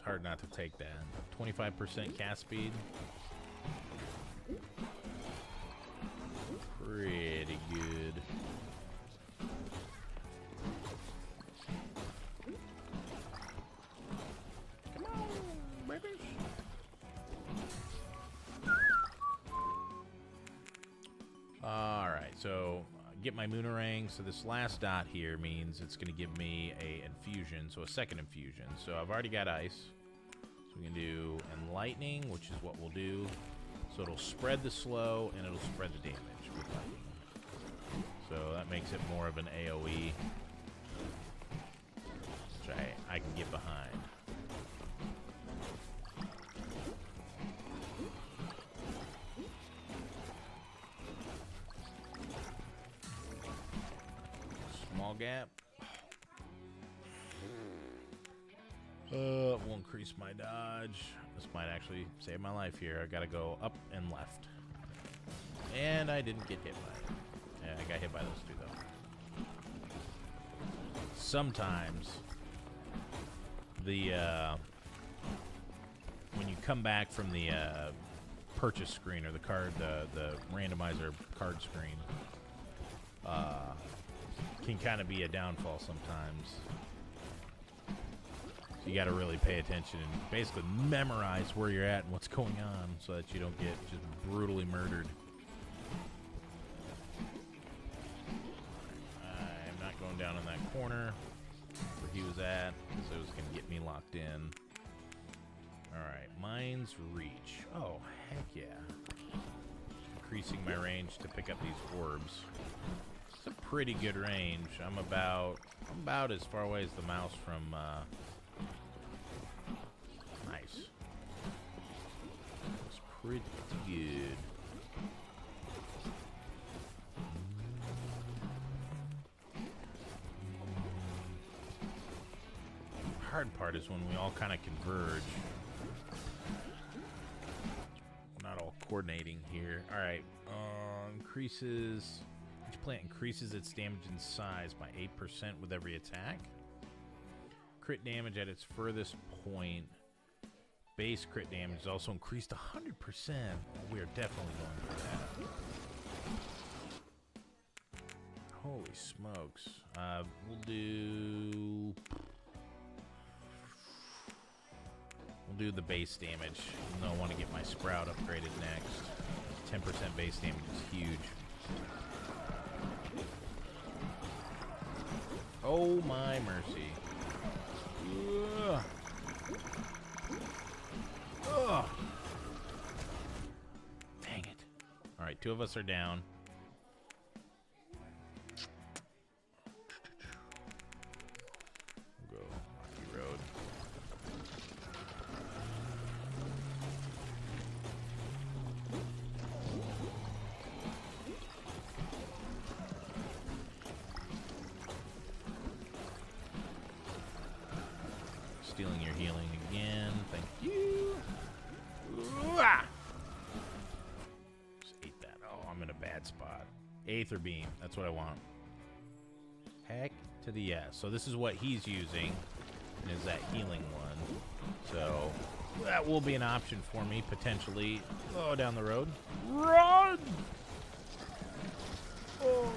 Hard not to take that. 25% cast speed. Pretty good. Come on, baby. Alright, so get my Moonerang. So this last dot here means it's going to give me a infusion, so a second infusion. So I've already got ice. We can do enlightening, which is what we'll do. So it'll spread the slow and it'll spread the damage with lightning. So that makes it more of an AoE, which I can get behind. Small gap. We'll increase my dodge. This might actually save my life here. I gotta go up and left. And I didn't get hit by it. Yeah, I got hit by those two, though. Sometimes the when you come back from the purchase screen or the randomizer card screen, can kind of be a downfall sometimes. You got to really pay attention and basically memorize where you're at and what's going on so that you don't get just brutally murdered. I'm not going down in that corner where he was at, so it's going to get me locked in. Alright, Mind's Reach. Oh, heck yeah. Increasing my range to pick up these orbs. It's a pretty good range. I'm about as far away as the mouse from nice. That's pretty good. Hard part is when we all kind of converge. We're not all coordinating here. All right, increases. Each plant increases its damage and size by 8% with every attack. Crit damage at its furthest point. Base crit damage is also increased 100%. We are definitely going for that. Holy smokes. We'll do the base damage. No, I want to get my Sprout upgraded next. 10% base damage is huge. Oh my mercy. Ugh. Ugh. Dang it. Alright, 2 of us are down. We'll go rocky road. Stealing your healing again. Thank you. Just ate that. Oh, I'm in a bad spot. Aether Beam. That's what I want. Heck to the yes. So this is what he's using. Is that healing one. So that will be an option for me, potentially. Oh, down the road. Run! Oh.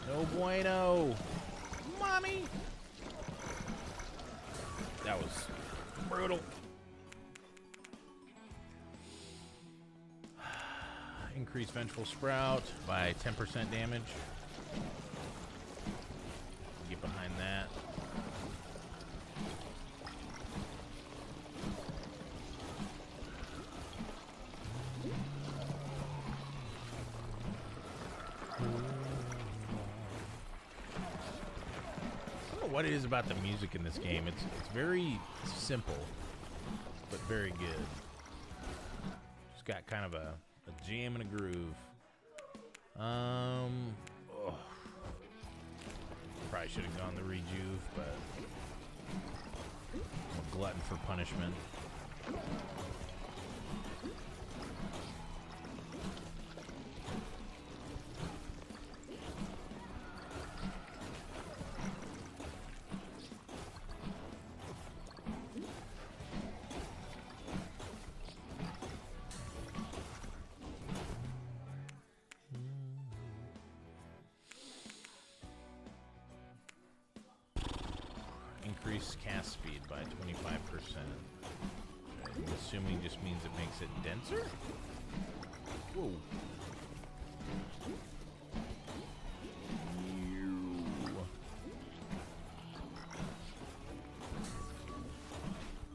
No bueno. Mommy! That was brutal. Increase Vengeful Sprout by 10% damage. Get behind that. I don't know what it is about the music in this game. It's very simple, but very good. Just got kind of a jam and a groove. Probably should have gone the rejuve, but I'm a glutton for punishment. Increase cast speed by 25%. I'm assuming just means it makes it denser? Whoa.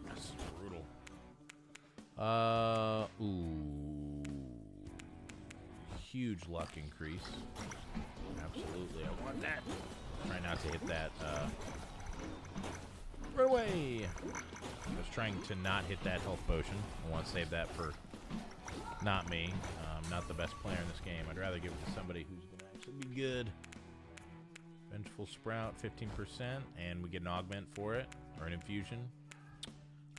That's brutal. Ooh. Huge luck increase. Absolutely, I want that. Try not to hit that, Run away! I was trying to not hit that health potion. I want to save that for not me. I'm not the best player in this game. I'd rather give it to somebody who's going to actually be good. Vengeful Sprout, 15%, and we get an augment for it, or an infusion.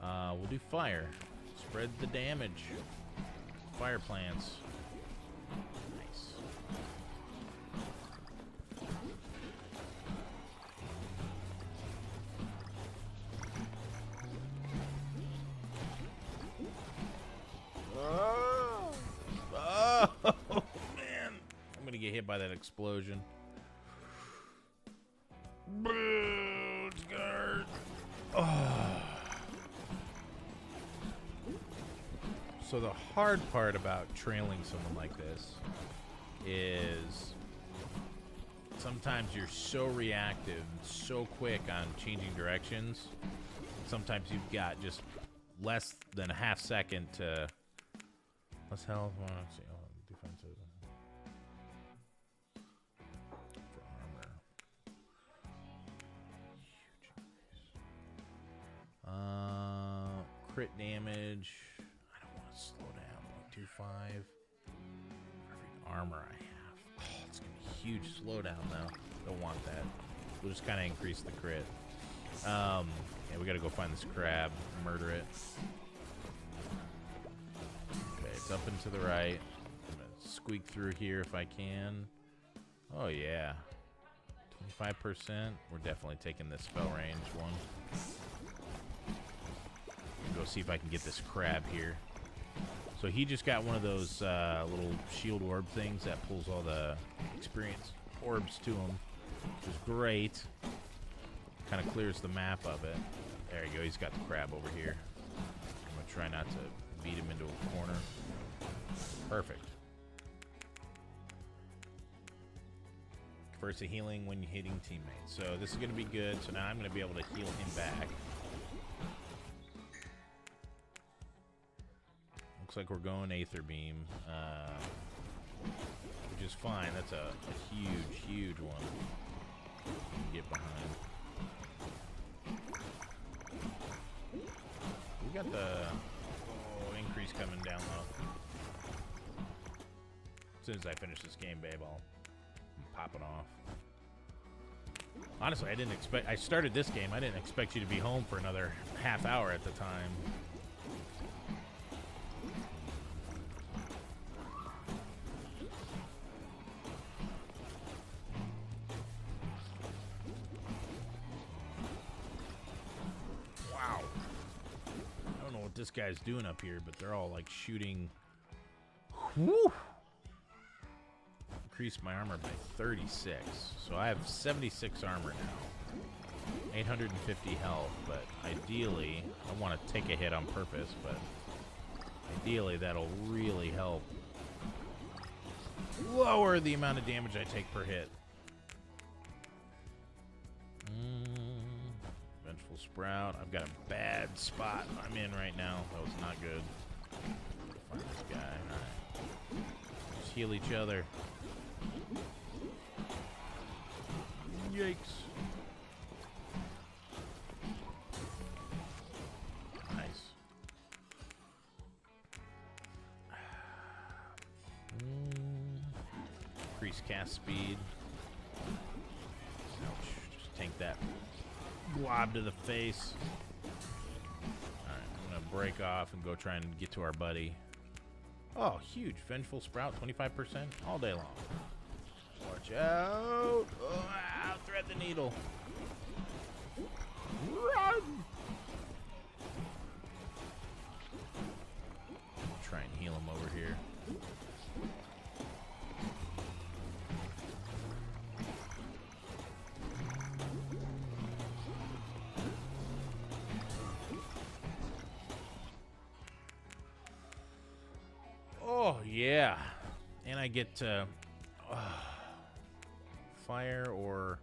We'll do fire. Spread the damage. Fire plants. Nice. Oh, man. I'm going to get hit by that explosion. It's gonna hurt. Oh. So the hard part about trailing someone like this is sometimes you're so reactive, so quick on changing directions. Sometimes you've got just less than a half second to... Let's health. Well, let's see. Oh, defensive. For armor. Huge increase. Crit damage. I don't want to slow down. 0.25. For every armor I have. Oh, it's going to be a huge slowdown, though. Don't want that. We'll just kind of increase the crit. Yeah, we got to go find this crab. Murder it. Up and to the right. I'm gonna squeak through here if I can. Oh yeah, 25%. We're definitely taking this spell range one. Go see if I can get this crab here. So he just got one of those little shield orb things that pulls all the experience orbs to him, which is great. Kind of clears the map of it. There you go. He's got the crab over here. I'm gonna try not to beat him into a corner. Perfect. First, a healing when you're hitting teammates. So this is going to be good. So now I'm going to be able to heal him back. Looks like we're going Aether Beam, which is fine. That's a huge, huge one. Get behind. We got the increase coming down low. As soon as I finish this game, babe, I'll pop it off. Honestly, I didn't expect... I started this game. I didn't expect you to be home for another half hour at the time. Wow. I don't know what this guy's doing up here, but they're all, like, shooting... Whew! Increased my armor by 36, so I have 76 armor now, 850 health, but ideally, I want to take a hit on purpose, but ideally that'll really help lower the amount of damage I take per hit. Vengeful Sprout. I've got a bad spot I'm in right now. That was not good. Find this guy. Alright. Just heal each other. Yikes. Nice. Increase cast speed. Ouch. Just tank that blob to the face. Alright, I'm gonna break off and go try and get to our buddy. Oh, huge. Vengeful Sprout, 25% all day long. Watch out. Oh, ow, thread the needle. Run! Try and heal him over here. Oh, yeah. And I get fire or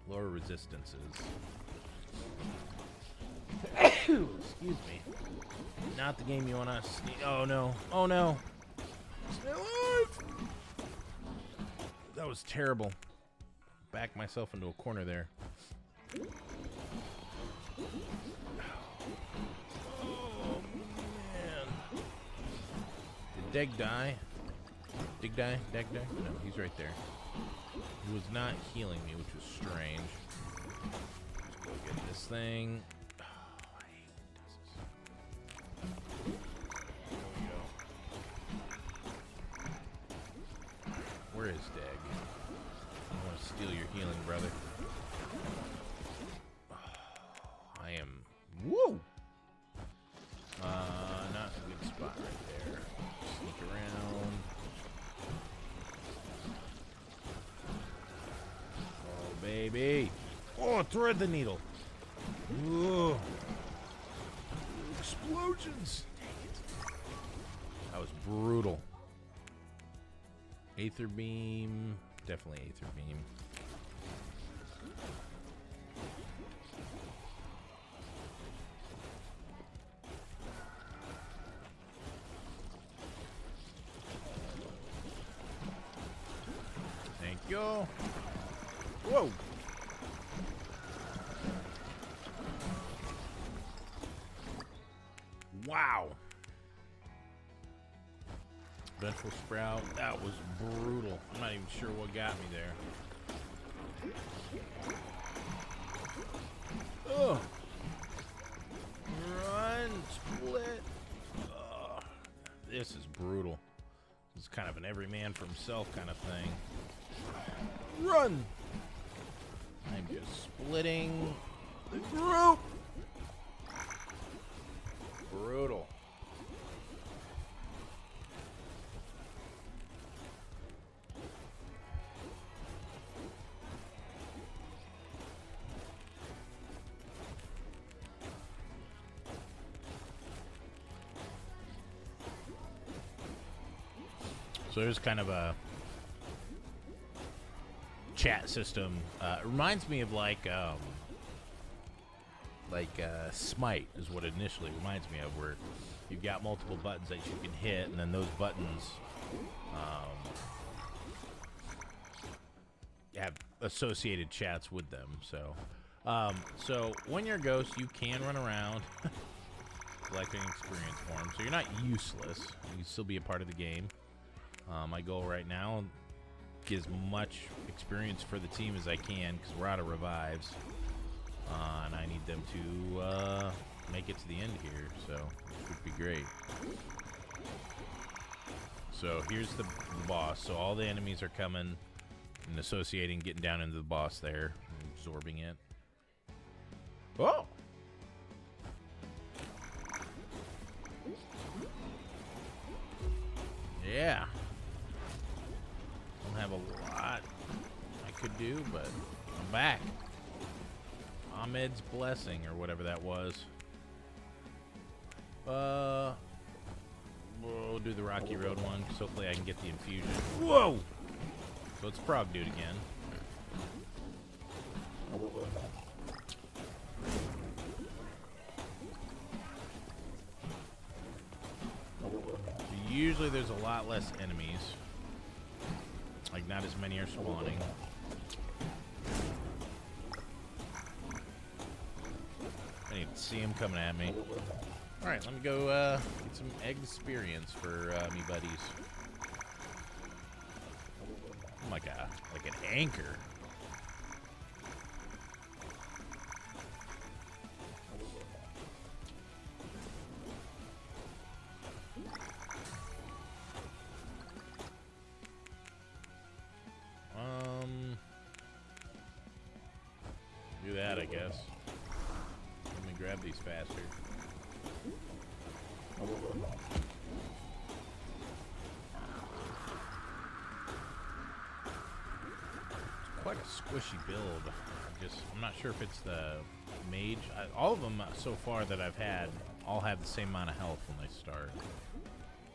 lower resistances. Excuse me. Not the game you want to sneak. Oh, no. Oh, no. Stay alive! That was terrible. Backed myself into a corner there. Deg die? Dig die? Deg die? No, he's right there. He was not healing me, which was strange. Let's go get this thing. Oh, I hate when it does this. There we go. Where is Deg? I want to steal your healing, brother. Oh, I am... Woo! Not a good spot right there. Sneak around. Oh, baby. Oh, thread the needle. Ooh. Explosions. Dang it. That was brutal. Aether Beam. Definitely Aether Beam. Go. Whoa. Wow. Vengeful Sprout. That was brutal. I'm not even sure what got me there. Ugh. Run. Split. Ugh. This is brutal. This is kind of an every man for himself kind of thing. Run! I'm just splitting the group. Brutal. So there's kind of a chat system. It reminds me of like Smite is what it initially reminds me of, where you've got multiple buttons that you can hit, and then those buttons have associated chats with them. So when you're a ghost, you can run around collecting experience forms, so you're not useless. You can still be a part of the game. My goal right now, get as much experience for the team as I can, because we're out of revives, and I need them to make it to the end here, so it would be great. So here's the boss. So all the enemies are coming and associating, getting down into the boss there, and absorbing it. Oh! Yeah. Don't have a lot I could do, but I'm back. Ahmed's blessing, or whatever that was. We'll do do the Rocky Road one, because hopefully I can get the infusion. Whoa! So it's Frog Dude again. So usually there's a lot less enemies. Like, not as many are spawning. I need to see him coming at me. Alright, let me go get some egg experience for me buddies. I'm like an anchor. Do that, I guess. Let me grab these faster. It's quite a squishy build. I'm not sure if it's the mage. All of them so far that I've had all have the same amount of health when they start.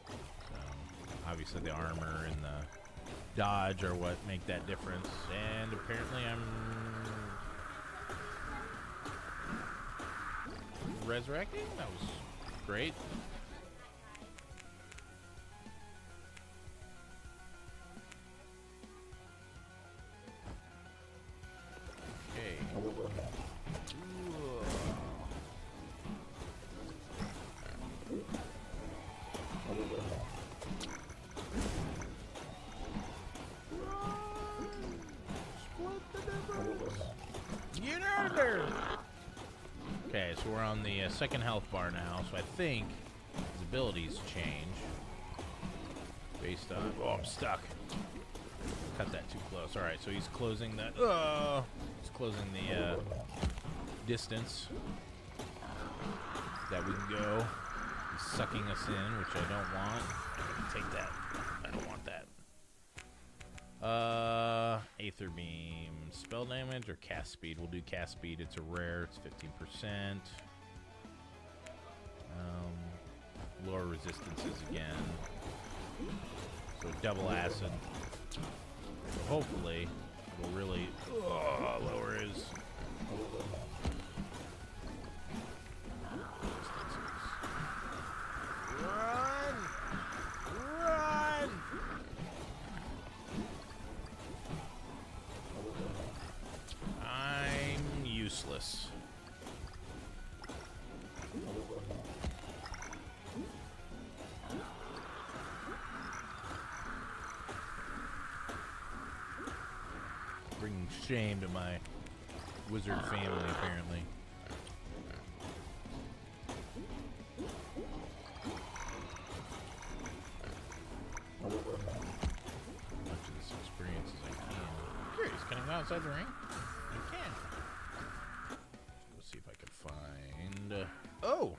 So, obviously the armor and the dodge are what make that difference. And apparently I'm resurrecting? That was great. Okay. Get out of there! Okay, so we're on the second health bar now, so I think his abilities change based on... Oh, I'm stuck. Cut that too close. Alright, so he's closing the... he's closing the distance that we can go. He's sucking us in, which I don't want. Take that. I don't want that. Aether Beam. Spell damage or cast speed? We'll do cast speed. It's a rare. It's 15%. Lower resistances again. So double acid. So hopefully it'll really lower his run! Run! I'm useless. Bringing shame to my wizard family, apparently. As much of this experience as I can. Curious, can I go outside the ring? I can. Let's see if I can find... oh!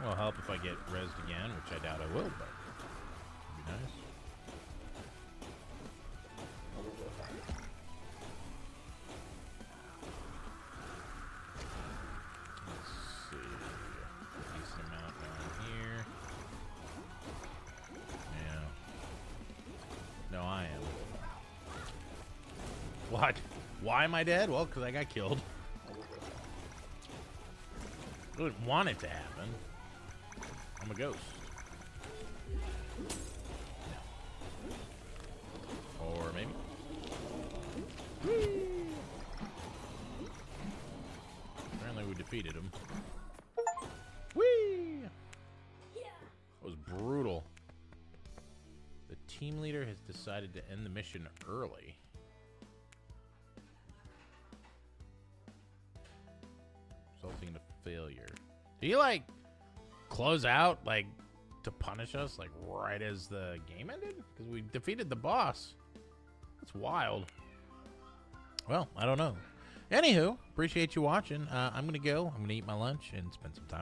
It'll help if I get rezzed again, which I doubt I will, but it'd be nice. Let's see. A decent amount down here. Yeah. No, I am. What? Why am I dead? Well, because I got killed. I didn't want it to happen. I'm a ghost. Or maybe. Whee! Apparently we defeated him. Whee! Yeah. That was brutal. The team leader has decided to end the mission early. Resulting in a failure. Did he like close out like to punish us like right as the game ended? Because we defeated the boss. That's wild. Well, I don't know. Anywho, appreciate you watching. I'm gonna go. I'm gonna eat my lunch and spend some time